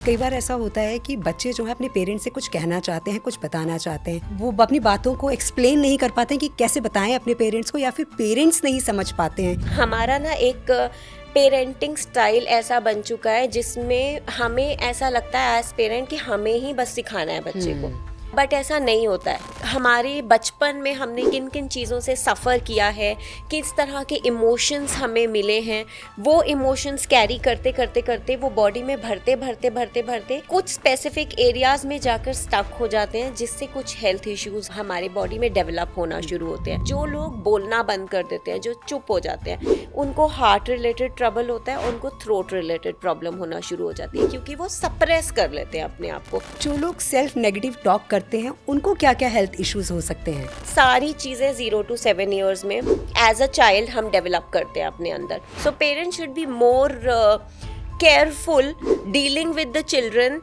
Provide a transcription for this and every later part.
कई बार ऐसा होता है कि बच्चे जो है अपने पेरेंट्स से कुछ कहना चाहते हैं, कुछ बताना चाहते हैं, वो अपनी बातों को एक्सप्लेन नहीं कर पाते हैं कि कैसे बताएं अपने पेरेंट्स को, या फिर पेरेंट्स नहीं समझ पाते हैं। हमारा ना एक पेरेंटिंग स्टाइल ऐसा बन चुका है जिसमें हमें ऐसा लगता है एज पेरेंट कि हमें ही बस सिखाना है बच्चे को, बट ऐसा नहीं होता है। हमारे बचपन में हमने किन किन चीज़ों से सफ़र किया है, किस तरह के इमोशंस हमें मिले हैं, वो इमोशंस कैरी करते करते करते वो बॉडी में भरते भरते भरते भरते कुछ स्पेसिफिक एरियाज में जाकर स्टक हो जाते हैं, जिससे कुछ हेल्थ इश्यूज हमारे बॉडी में डेवलप होना शुरू होते हैं। जो लोग बोलना बंद कर देते हैं, जो चुप हो जाते हैं, उनको हार्ट रिलेटेड ट्रबल होता है, उनको थ्रोट रिलेटेड प्रॉब्लम होना शुरू हो जाती है, क्योंकि वो सप्रेस कर लेते हैं अपने आप को। जो लोग सेल्फ नेगेटिव टॉक करते हैं उनको क्या क्या हेल्थ इश्यूज हो सकते हैं? सारी चीज़ें 0 to 7 ईयर्स में एज अ चाइल्ड हम डेवलप करते हैं अपने अंदर। So parents should be more careful dealing with the children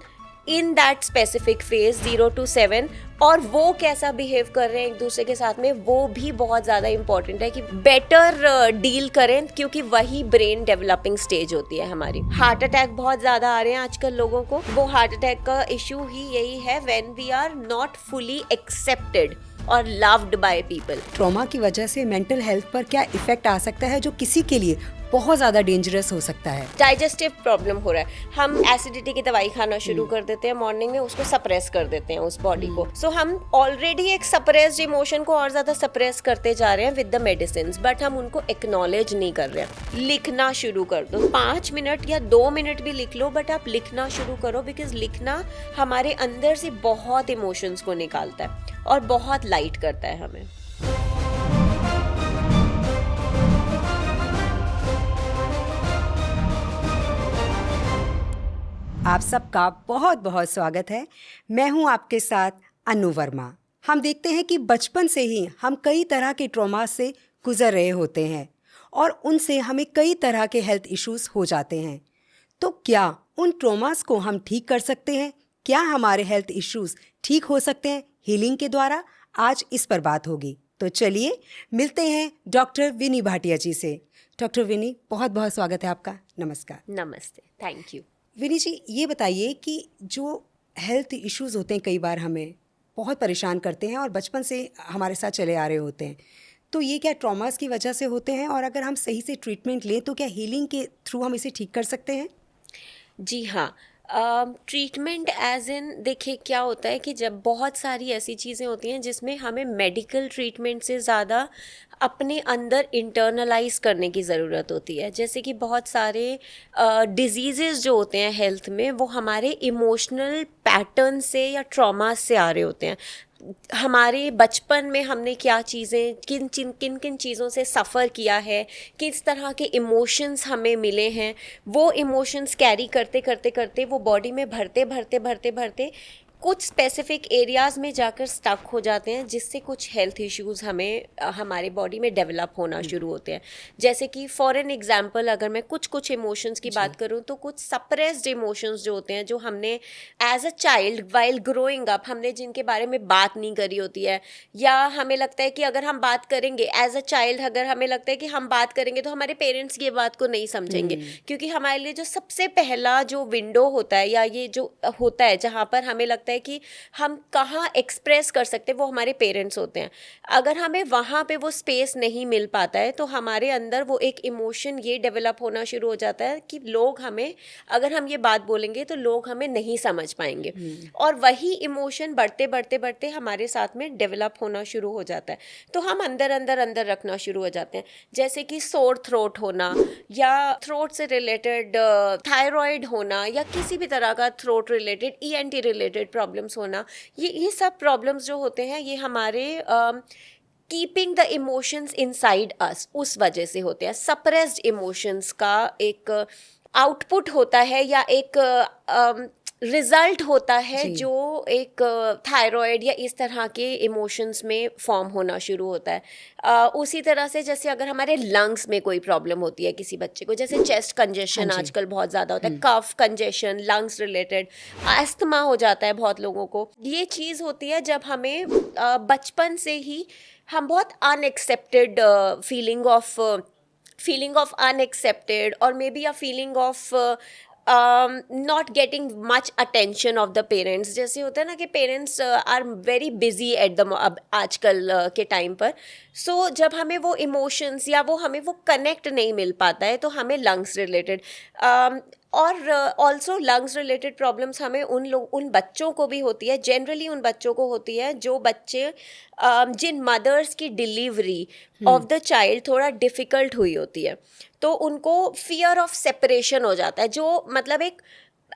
in that specific phase 0 to 7, और वो कैसा बिहेव कर रहे हैं एक दूसरे के साथ में, वो भी बहुत ज़्यादा इंपॉर्टेंट है कि बेटर डील करें, क्योंकि वही ब्रेन डेवलपिंग स्टेज होती है हमारी। हार्ट अटैक बहुत ज़्यादा आ रहे हैं आजकल लोगों को। वो हार्ट अटैक का इशू ही यही है, when we are not fully accepted और लव्ड बाय पीपल। ट्रॉमा की वजह से मेंटल हेल्थ पर क्या इफेक्ट आ सकता है जो किसी के लिए बहुत ज्यादा डेंजरस हो सकता है? डाइजेस्टिव प्रॉब्लम हो रहा है, हम एसिडिटी की दवाई खाना शुरू कर देते हैं मॉर्निंग में, उसको सप्रेस कर देते हैं उस बॉडी को। सो हम ऑलरेडी एक सप्रेस्ड इमोशन को और ज्यादा सप्रेस करते जा रहे हैं विद द मेडिसिन, बट हम उनको एक्नॉलेज नहीं कर रहे हैं। लिखना शुरू कर दो, 5 मिनट या 2 मिनट भी लिख लो, बट आप लिखना शुरू करो, बिकॉज लिखना हमारे अंदर से बहुत इमोशंस को निकालता है और बहुत लाइट करता है हमें। आप सबका बहुत बहुत स्वागत है। मैं हूं आपके साथ अनु वर्मा। हम देखते हैं कि बचपन से ही हम कई तरह के ट्रॉमा से गुजर रहे होते हैं और उनसे हमें कई तरह के हेल्थ इश्यूज हो जाते हैं। तो क्या उन ट्रॉमास को हम ठीक कर सकते हैं? क्या हमारे हेल्थ इश्यूज ठीक हो सकते हैं हीलिंग के द्वारा? आज इस पर बात होगी। तो चलिए मिलते हैं डॉक्टर विनी भाटिया जी से। डॉक्टर विनी, बहुत बहुत स्वागत है आपका। नमस्कार। नमस्ते, थैंक यू। विनी जी, ये बताइए कि जो हेल्थ इश्यूज होते हैं कई बार हमें बहुत परेशान करते हैं और बचपन से हमारे साथ चले आ रहे होते हैं, तो ये क्या ट्रॉमास की वजह से होते हैं? और अगर हम सही से ट्रीटमेंट लें तो क्या हीलिंग के थ्रू हम इसे ठीक कर सकते हैं? जी हाँ, ट्रीटमेंट एज इन, देखिए क्या होता है कि जब बहुत सारी ऐसी चीज़ें होती हैं जिसमें हमें मेडिकल ट्रीटमेंट से ज़्यादा अपने अंदर इंटरनलाइज करने की ज़रूरत होती है। जैसे कि बहुत सारे डिजीज़ेस जो होते हैं हेल्थ में, वो हमारे इमोशनल पैटर्न से या ट्रॉमा से आ रहे होते हैं। हमारे बचपन में हमने क्या चीज़ें, किन किन चीज़ों से सफ़र किया है, किस तरह के इमोशंस हमें मिले हैं, वो इमोशंस कैरी करते करते करते वो बॉडी में भरते भरते भरते भरते कुछ स्पेसिफिक एरियाज़ में जाकर स्टक हो जाते हैं, जिससे कुछ हेल्थ इश्यूज हमें हमारे बॉडी में डेवलप होना शुरू होते हैं। जैसे कि फॉर एन एग्जांपल, अगर मैं कुछ इमोशंस की बात करूं, तो कुछ सप्रेस्ड इमोशंस जो होते हैं, जो हमने as a child while growing up हमने जिनके बारे में बात नहीं करी होती है, या हमें लगता है कि अगर हम बात करेंगे एज अ चाइल्ड, अगर हमें लगता है कि हम बात करेंगे तो हमारे पेरेंट्स ये बात को नहीं समझेंगे, क्योंकि हमारे लिए जो सबसे पहला जो विंडो होता है, या ये जो होता है जहाँ पर हमें लगता है कि हम कहाँ एक्सप्रेस कर सकते हैं, वो हमारे पेरेंट्स होते हैं। अगर हमें वहाँ पे वो स्पेस नहीं मिल पाता है, तो हमारे अंदर वो एक इमोशन ये डेवलप होना शुरू हो जाता है कि लोग हमें, अगर हम ये बात बोलेंगे तो लोग हमें नहीं समझ पाएंगे, और वही इमोशन बढ़ते बढ़ते बढ़ते हमारे साथ में डेवलप होना शुरू हो जाता है। तो हम अंदर अंदर अंदर रखना शुरू हो जाते हैं, जैसे कि सोर थ्रोट होना, या थ्रोट से रिलेटेड थायराइड होना, या किसी भी तरह का throat related ENT related problems होना। ये सब प्रॉब्लम्स जो होते हैं, ये हमारे keeping the emotions inside us उस वजह से होते हैं। सप्रेस्ड इमोशंस का एक आउटपुट होता है, या एक रिजल्ट होता है, जो एक थायराइड या इस तरह के इमोशंस में फॉर्म होना शुरू होता है। उसी तरह से जैसे अगर हमारे लंग्स में कोई प्रॉब्लम होती है किसी बच्चे को, जैसे चेस्ट कंजेशन आजकल बहुत ज़्यादा होता है, कफ कंजेशन, लंग्स रिलेटेड, अस्थमा हो जाता है बहुत लोगों को। ये चीज़ होती है जब हमें बचपन से ही हम बहुत अनएक्सेप्टेड फीलिंग ऑफ अनएक्सेप्टेड, और मे be a feeling of not getting much attention of the parents. जैसे होता है ना कि parents are very busy at the अब आजकल के टाइम पर. सो जब हमें वो इमोशंस या वो हमें वो कनेक्ट नहीं मिल पाता है, तो हमें लंग्स रिलेटेड और ऑल्सो लंग्स रिलेटेड प्रॉब्लम्स हमें उन बच्चों को भी होती है. जनरली उन बच्चों को होती है जो बच्चे जिन मदर्स की डिलीवरी ऑफ द चाइल्ड थोड़ा डिफ़िकल्ट हुई होती है, तो उनको फियर ऑफ सेपरेशन हो जाता है, जो मतलब एक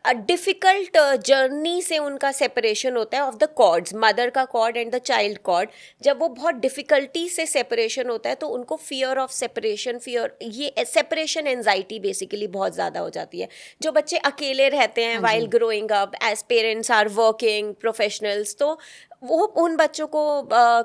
डिफ़िकल्ट जर्नी से उनका सेपरेशन होता है ऑफ द कॉर्ड्स, मदर का cord and the child cord. जब वो बहुत डिफ़िकल्टी से सेपरेशन होता है, तो उनको फियर ऑफ सेपरेशन, ये सेपरेशन एंजाइटी बेसिकली बहुत ज़्यादा हो जाती है. जो बच्चे अकेले रहते हैं while growing up, as parents are working professionals, तो वो उन बच्चों को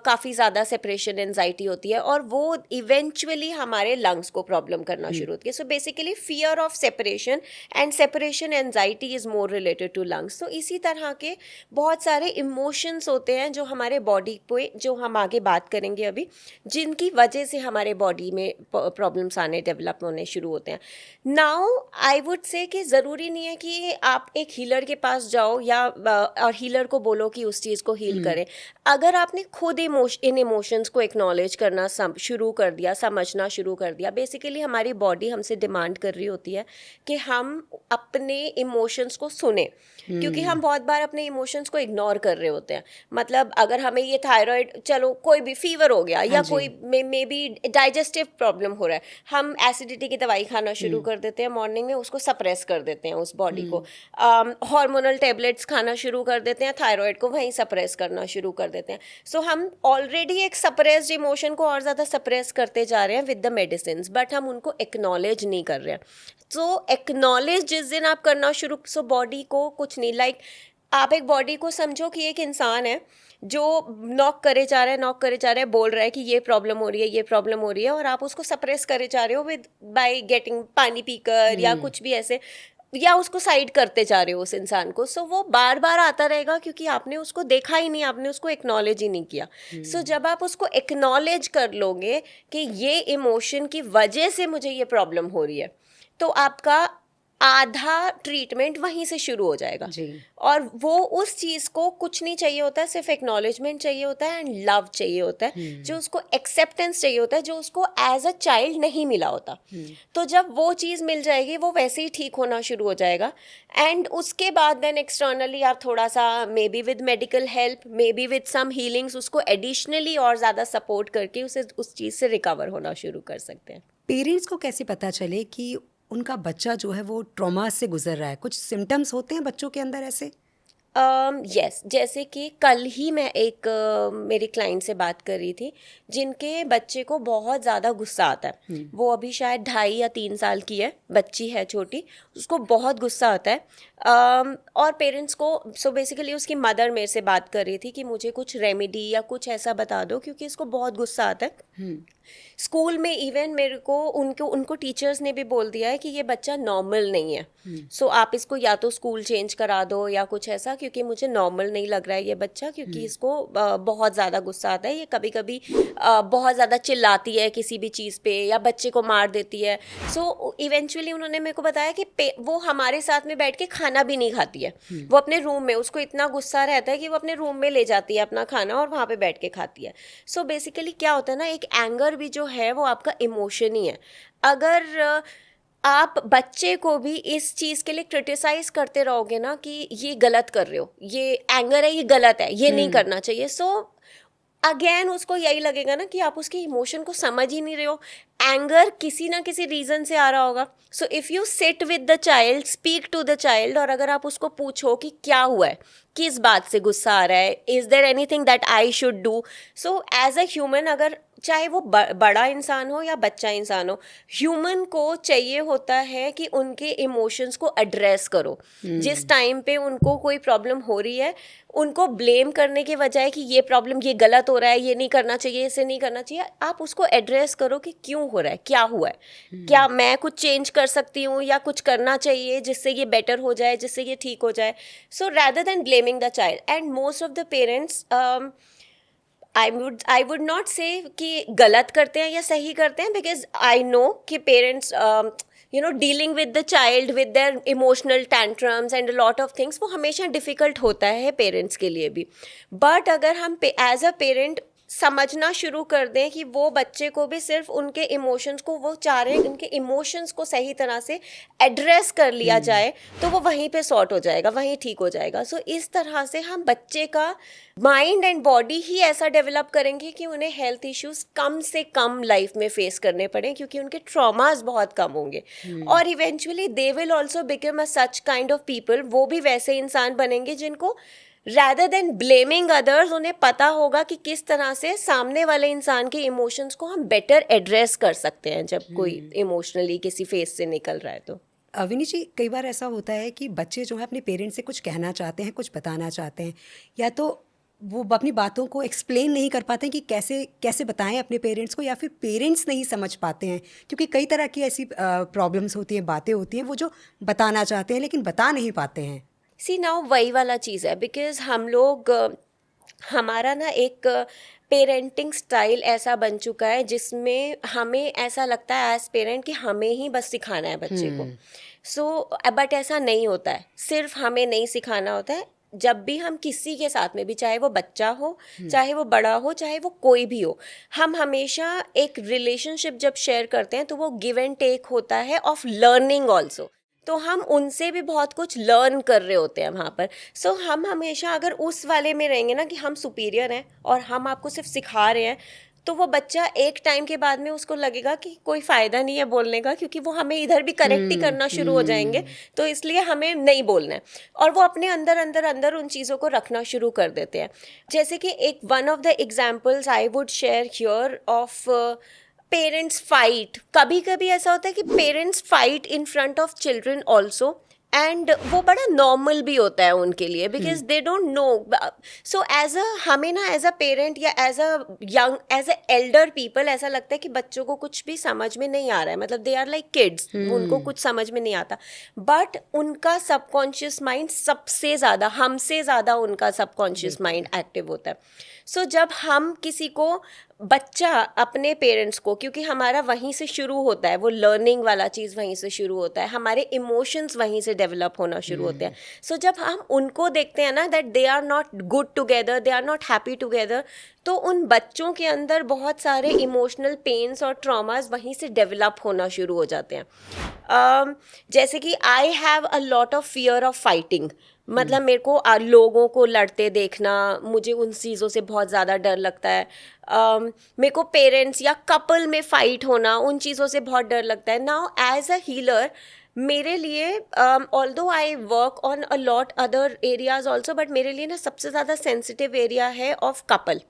काफ़ी ज़्यादा सेपरेशन एंजाइटी होती है, और वो इवेंचुअली हमारे लंग्स को प्रॉब्लम करना शुरू होती है. So basically fear of separation and separation anxiety is more related to lungs. तो इसी तरह के बहुत सारे इमोशंस होते हैं जो हमारे बॉडी पे, जो हम आगे बात करेंगे अभी, जिनकी वजह से हमारे बॉडी में प्रॉब्लम्स आने, डेवलप होने शुरू होते हैं. नाउ आई वुड से कि ज़रूरी नहीं है कि आप एक हीलर के पास जाओ या और हीलर को बोलो कि उस चीज़ को हील करें. अगर आपने खुद इन इमोशंस को एक्नॉलेज करना शुरू कर दिया, समझना शुरू कर दिया, बेसिकली हमारी बॉडी हमसे डिमांड कर रही होती है कि हम अपने इमोशंस को सुने, क्योंकि हम बहुत बार अपने इमोशंस को इग्नोर कर रहे होते हैं. मतलब अगर हमें ये थायराइड, चलो कोई भी फीवर हो गया या कोई मे बी डाइजेस्टिव प्रॉब्लम हो रहा है, हम एसिडिटी की दवाई खाना शुरू कर देते हैं मॉर्निंग में, उसको सप्रेस कर देते हैं उस बॉडी को. हार्मोनल टेबलेट्स खाना शुरू कर देते हैं, थायराइड को वहीं सप्रेस करना शुरू कर देते हैं. सो हम ऑलरेडी एक सप्रेस्ड इमोशन को और ज़्यादा सप्रेस करते जा रहे हैं विद द मेडिसिन, बट हम उनको एक्नॉलेज नहीं कर रहे हैं. सो एक्नॉलेज जिस दिन आप करना शुरू, सो बॉडी को कुछ नहीं, लाइक आप एक बॉडी को समझो कि एक इंसान है जो नॉक करे जा रहा है, बोल रहा है कि ये प्रॉब्लम हो रही है, ये प्रॉब्लम हो रही है, और आप उसको सप्रेस करे जा रहे हो विद बाय गेटिंग पानी पीकर या कुछ भी ऐसे, या उसको साइड करते जा रहे हो उस इंसान को. सो वो बार बार आता रहेगा क्योंकि आपने उसको देखा ही नहीं, आपने उसको एक्नॉलेज ही नहीं किया. सो जब आप उसको एक्नॉलेज कर लोगे कि ये इमोशन की वजह से मुझे ये प्रॉब्लम हो रही है, तो आपका आधा ट्रीटमेंट वहीं से शुरू हो जाएगा. और वो उस चीज़ को कुछ नहीं चाहिए होता है, सिर्फ एक्नॉलेजमेंट चाहिए होता है एंड लव चाहिए होता है, जो उसको एक्सेप्टेंस चाहिए होता है, जो उसको एज अ चाइल्ड नहीं मिला होता. तो जब वो चीज़ मिल जाएगी, वो वैसे ही ठीक होना शुरू हो जाएगा. एंड उसके बाद देन एक्सटर्नली आप थोड़ा सा may be with medical help, may be with some healings, उसको एडिशनली और ज़्यादा सपोर्ट करके उसे उस चीज़ से रिकवर होना शुरू कर सकते हैं. पेरेंट्स को कैसे पता चले कि उनका बच्चा जो है वो ट्रॉमा से गुजर रहा है? कुछ सिम्टम्स होते हैं बच्चों के अंदर ऐसे? यस, जैसे कि कल ही मैं एक मेरी क्लाइंट से बात कर रही थी जिनके बच्चे को बहुत ज़्यादा गुस्सा आता है. वो अभी शायद 2.5 या 3 साल की है, बच्ची है छोटी, उसको बहुत गुस्सा आता है. और पेरेंट्स को, सो बेसिकली उसकी मदर मेरे से बात कर रही थी कि मुझे कुछ रेमेडी या कुछ ऐसा बता दो क्योंकि इसको बहुत गुस्सा आता है. स्कूल में इवन मेरे को उनको टीचर्स ने भी बोल दिया है कि ये बच्चा नॉर्मल नहीं है. सो आप इसको या तो स्कूल चेंज करा दो या कुछ ऐसा, क्योंकि मुझे नॉर्मल नहीं लग रहा है ये बच्चा, क्योंकि इसको बहुत ज़्यादा गुस्सा आता है. ये कभी कभी बहुत ज़्यादा चिल्लाती है किसी भी चीज़ पे या बच्चे को मार देती है. सो इवेंचुअली उन्होंने मेरे को बताया कि वो हमारे साथ में बैठ के खाना भी नहीं खाती है. वो अपने रूम में, उसको इतना गुस्सा रहता है कि वो अपने रूम में ले जाती है अपना खाना और वहाँ पे बैठ के खाती है. सो बेसिकली क्या होता है ना, एक एंगर भी जो है वो आपका इमोशन ही है. अगर आप बच्चे को भी इस चीज़ के लिए क्रिटिसाइज करते रहोगे ना कि ये गलत कर रहे हो, ये एंगर है, ये गलत है, ये नहीं करना चाहिए, सो अगेन उसको यही लगेगा ना कि आप उसके इमोशन को समझ ही नहीं रहे हो. एंगर किसी ना किसी रीज़न से आ रहा होगा. So if you sit with the child, speak to the child, और अगर आप उसको पूछो कि क्या हुआ है, किस बात से गुस्सा आ रहा है, is there anything that I should do. So as a human, अगर चाहे वो बड़ा इंसान हो या बच्चा इंसान हो, ह्यूमन को चाहिए होता है कि उनके इमोशंस को एड्रेस करो. जिस टाइम पे उनको कोई प्रॉब्लम हो रही है, उनको ब्लेम करने के बजाय कि ये प्रॉब्लम, ये गलत हो रहा है, ये नहीं करना चाहिए, इसे नहीं करना चाहिए, आप उसको एड्रेस करो कि क्यों हो रहा है, क्या हुआ है, क्या मैं कुछ चेंज कर सकती हूँ या कुछ करना चाहिए जिससे ये बेटर हो जाए, जिससे ये ठीक हो जाए. So rather than blaming the child, and most of the parents, I would not say कि गलत करते हैं या सही करते हैं, बिकॉज आई नो कि parents dealing with the child with their emotional tantrums and a lot of things, वो हमेशा डिफ़िकल्ट होता है पेरेंट्स के लिए भी. बट अगर हम एज अ पेरेंट समझना शुरू कर दें कि वो बच्चे को भी सिर्फ उनके इमोशंस को, वो चाह रहे हैं उनके इमोशंस को सही तरह से एड्रेस कर लिया जाए, तो वो वहीं पे सॉर्ट हो जाएगा, वहीं ठीक हो जाएगा. सो इस तरह से हम बच्चे का माइंड एंड बॉडी ही ऐसा डेवलप करेंगे कि उन्हें हेल्थ इश्यूज कम से कम लाइफ में फेस करने पड़े, क्योंकि उनके ट्रॉमास बहुत कम होंगे. और eventually they will also become a such kind of people, वो भी वैसे इंसान बनेंगे जिनको rather than blaming others, उन्हें पता होगा कि किस तरह से सामने वाले इंसान के इमोशंस को हम बेटर एड्रेस कर सकते हैं जब कोई इमोशनली किसी फेस से निकल रहा है. तो अविनी जी, कई बार ऐसा होता है कि बच्चे जो है अपने पेरेंट्स से कुछ कहना चाहते हैं, कुछ बताना चाहते हैं, या तो वो अपनी बातों को एक्सप्लेन नहीं कर पाते हैं कि कैसे कैसे बताएं अपने पेरेंट्स को, या फिर पेरेंट्स नहीं समझ पाते हैं, क्योंकि कई तरह की ऐसी प्रॉब्लम्स होती हैं, बातें होती हैं वो जो बताना चाहते हैं लेकिन बता नहीं पाते हैं. सी नाउ वही वाला चीज़ है, बिकॉज हम लोग हमारा ना एक पेरेंटिंग स्टाइल ऐसा बन चुका है जिसमें हमें ऐसा लगता है एज पेरेंट कि हमें ही बस सिखाना है बच्चे को. सो बट ऐसा नहीं होता है, सिर्फ हमें नहीं सिखाना होता है. जब भी हम किसी के साथ में भी, चाहे वो बच्चा हो, चाहे वो बड़ा हो, चाहे वो कोई भी हो, हम हमेशा एक रिलेशनशिप जब शेयर करते हैं तो वो गिव एंड टेक होता है ऑफ लर्निंग ऑल्सो. तो हम उनसे भी बहुत कुछ लर्न कर रहे होते हैं वहाँ पर. सो हम हमेशा अगर उस वाले में रहेंगे ना कि हम सुपीरियर हैं और हम आपको सिर्फ सिखा रहे हैं, तो वो बच्चा एक टाइम के बाद में उसको लगेगा कि कोई फ़ायदा नहीं है बोलने का, क्योंकि वो हमें इधर भी करेक्ट ही करना शुरू हो जाएंगे, तो इसलिए हमें नहीं बोलना है. और वो अपने अंदर अंदर अंदर उन चीज़ों को रखना शुरू कर देते हैं. जैसे कि एक one of the examples I would share here of parents fight. कभी कभी ऐसा होता है कि parents fight in front of children also, and वो बड़ा नॉर्मल भी होता है उनके लिए, because they don't know. So as a हमें ना एज अ पेरेंट या as a young, as a elder people ऐसा लगता है कि बच्चों को कुछ भी समझ में नहीं आ रहा है, मतलब दे आर लाइक किड्स, उनको कुछ समझ में नहीं आता. बट उनका सबकॉन्शियस माइंड सबसे ज़्यादा, हमसे ज़्यादा उनका सबकॉन्शियस माइंड एक्टिव होता है. सो जब हम किसी को, बच्चा अपने पेरेंट्स को, क्योंकि हमारा वहीं से शुरू होता है, वो लर्निंग वाला चीज़ वहीं से शुरू होता है, हमारे इमोशंस वहीं से डेवलप होना शुरू होते हैं. सो जब हम उनको देखते हैं ना that they are not good together, they are not happy together, तो उन बच्चों के अंदर बहुत सारे इमोशनल पेन्स और ट्रॉमास वहीं से डेवलप होना शुरू हो जाते हैं. जैसे कि I have a lot of fear of fighting, मतलब मेरे को लोगों को लड़ते देखना, मुझे उन चीज़ों से बहुत ज़्यादा डर लगता है. मेरे को पेरेंट्स या कपल में फ़ाइट होना, उन चीज़ों से बहुत डर लगता है. नाउ एज अ हीलर मेरे लिए, although I work on a lot other areas also, but मेरे लिए ना सबसे ज़्यादा सेंसिटिव एरिया है of couple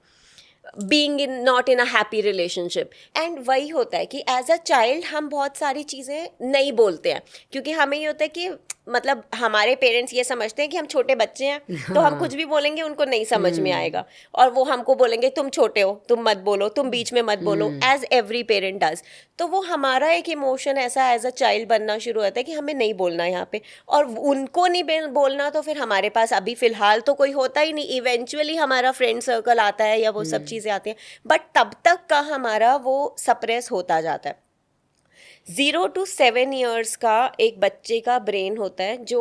being in not in a happy relationship. And वही होता है कि एज अ चाइल्ड हम बहुत सारी चीज़ें नहीं बोलते हैं, क्योंकि हमें ये होता है कि मतलब हमारे पेरेंट्स ये समझते हैं कि हम छोटे बच्चे हैं, तो हम कुछ भी बोलेंगे उनको नहीं समझ में आएगा, और वो हमको बोलेंगे तुम छोटे हो, तुम मत बोलो, तुम बीच में मत बोलो, एज एवरी पेरेंट डज. तो वो हमारा एक इमोशन ऐसा एज अ चाइल्ड बनना शुरू होता है कि हमें नहीं बोलना यहाँ पे, और उनको नहीं बोलना, तो फिर हमारे पास अभी फ़िलहाल तो कोई होता ही नहीं. इवेंचुअली हमारा फ्रेंड सर्कल आता है या वो सब चीज़ें आती हैं, बट तब तक का हमारा वो सप्रेस होता जाता है. 0 to 7 ईयर्स का एक बच्चे का ब्रेन होता है जो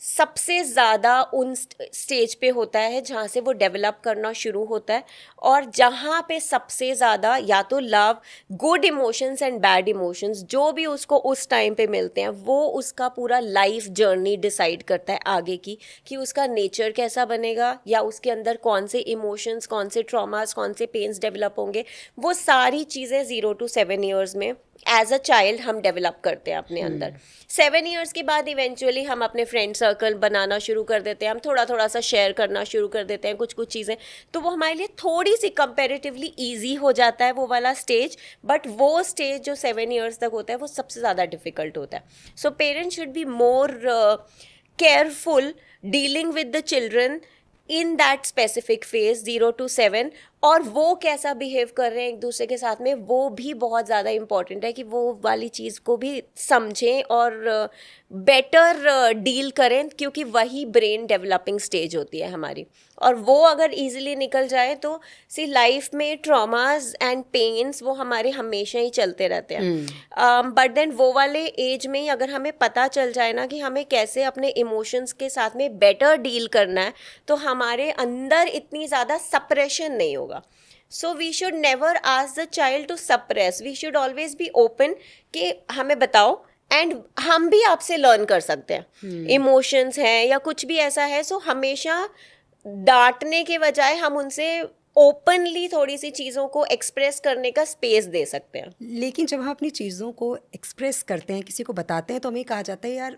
सबसे ज़्यादा उन स्टेज पे होता है जहाँ से वो डेवलप करना शुरू होता है, और जहाँ पे सबसे ज़्यादा या तो love, good emotions and bad emotions जो भी उसको उस टाइम पे मिलते हैं, वो उसका पूरा लाइफ जर्नी डिसाइड करता है आगे की, कि उसका नेचर कैसा बनेगा, या उसके अंदर कौन से इमोशंस, कौन से ट्रॉमास, कौन से पेन्स डेवलप होंगे. वो सारी चीज़ें 0 to 7 ईयर्स में एज अ चाइल्ड हम डेवलप करते हैं अपने अंदर. 7 ईयर्स के बाद इवेंचुअली हम अपने फ्रेंड सर्कल बनाना शुरू कर देते हैं, हम थोड़ा थोड़ा सा शेयर करना शुरू कर देते हैं कुछ कुछ चीज़ें, तो वो हमारे लिए थोड़ी सी कंपैरेटिवली ईजी हो जाता है वो वाला स्टेज. बट वो स्टेज जो 7 ईयर्स तक होता है वो सबसे ज़्यादा डिफ़िकल्ट होता है. So parents should be more careful dealing with the children in that specific phase 0 to 7, और वो कैसा बिहेव कर रहे हैं एक दूसरे के साथ में, वो भी बहुत ज़्यादा इम्पॉर्टेंट है कि वो वाली चीज़ को भी समझें और बेटर डील करें, क्योंकि वही ब्रेन डेवलपिंग स्टेज होती है हमारी। और वो अगर इजीली निकल जाए तो सी लाइफ में ट्रॉमास एंड पेन्स वो हमारे हमेशा ही चलते रहते हैं। बट देन वो वाले एज में ही अगर हमें पता चल जाए ना कि हमें कैसे अपने इमोशंस के साथ में बेटर डील करना है, तो हमारे अंदर इतनी ज़्यादा सप्रेशन नहीं होगा। So we should never ask the child to suppress, we should always be open कि हमें बताओ, एंड हम भी आपसे लर्न कर सकते हैं। इमोशंस हैं या कुछ भी ऐसा है, सो हमेशा डांटने के बजाय हम उनसे ओपनली थोड़ी सी चीज़ों को एक्सप्रेस करने का स्पेस दे सकते हैं। लेकिन जब हम अपनी चीज़ों को एक्सप्रेस करते हैं, किसी को बताते हैं, तो हमें कहा जाता है यार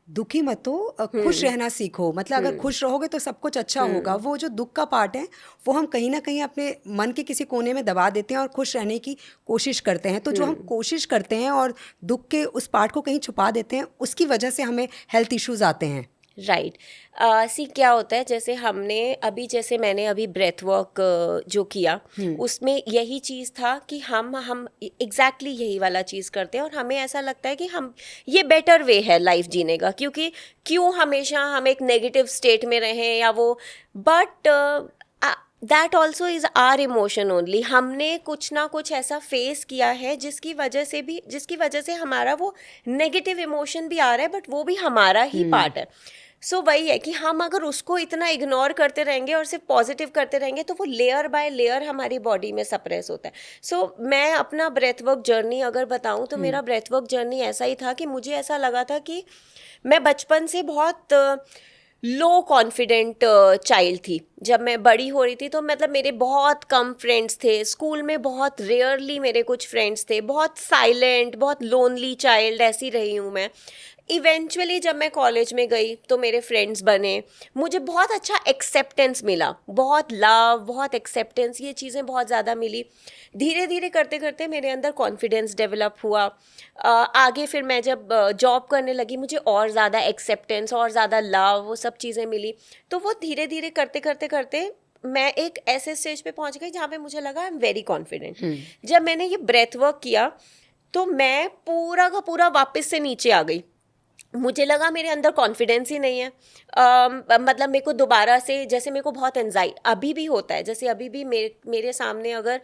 दुखी मत हो, खुश रहना सीखो। मतलब अगर खुश रहोगे तो सब कुछ अच्छा होगा। वो जो दुख का पार्ट है वो हम कहीं ना कहीं अपने मन के किसी कोने में दबा देते हैं और खुश रहने की कोशिश करते हैं। तो जो हम कोशिश करते हैं और दुख के उस पार्ट को कहीं छुपा देते हैं, उसकी वजह से हमें हेल्थ इश्यूज आते हैं। राइट। सी क्या होता है, जैसे जैसे मैंने अभी ब्रेथ वर्क जो किया, उसमें यही चीज़ था कि हम एग्जैक्टली यही वाला चीज़ करते हैं और हमें ऐसा लगता है कि हम ये बेटर वे है लाइफ जीने का, क्योंकि क्यों हमेशा हम एक नेगेटिव स्टेट में रहें या वो, but that also is our emotion only. हमने कुछ ना कुछ ऐसा फेस किया है जिसकी वजह से हमारा वो नेगेटिव इमोशन भी आ रहा है, बट वो भी हमारा ही पार्ट है। सो वही है कि हम अगर उसको इतना इग्नोर करते रहेंगे और सिर्फ पॉजिटिव करते रहेंगे तो वो लेयर बाय लेयर हमारी बॉडी में सप्रेस होता है। सो मैं अपना ब्रेथ वर्क जर्नी अगर बताऊं तो मेरा ब्रेथ वर्क जर्नी ऐसा ही था कि मुझे ऐसा लगा था कि मैं बचपन से बहुत लो कॉन्फिडेंट चाइल्ड थी। जब मैं बड़ी हो रही थी तो मतलब मेरे बहुत कम फ्रेंड्स थे, स्कूल में बहुत रेयरली मेरे कुछ फ्रेंड्स थे, बहुत साइलेंट, बहुत लोनली चाइल्ड ऐसी रही हूँ मैं। इवेंचुअली जब मैं कॉलेज में गई तो मेरे फ्रेंड्स बने, मुझे बहुत अच्छा एक्सेप्टेंस मिला, बहुत लव, बहुत एक्सेप्टेंस, ये चीज़ें बहुत ज़्यादा मिली। धीरे धीरे करते करते मेरे अंदर कॉन्फिडेंस डेवलप हुआ। आगे फिर मैं जब जॉब करने लगी, मुझे और ज़्यादा एक्सेप्टेंस और ज़्यादा लव, वो सब चीज़ें मिली। तो वो धीरे धीरे करते करते करते मैं एक ऐसे स्टेज पे पहुंच गई जहाँ पे मुझे लगा आई एम वेरी कॉन्फिडेंट। जब मैंने ये ब्रेथ वर्क किया तो मैं पूरा का पूरा वापस से नीचे आ गई। मुझे लगा मेरे अंदर कॉन्फिडेंस ही नहीं है। मतलब मेरे को दोबारा से, जैसे मेरे को बहुत एंजाइटी अभी भी होता है, जैसे अभी भी मेरे सामने अगर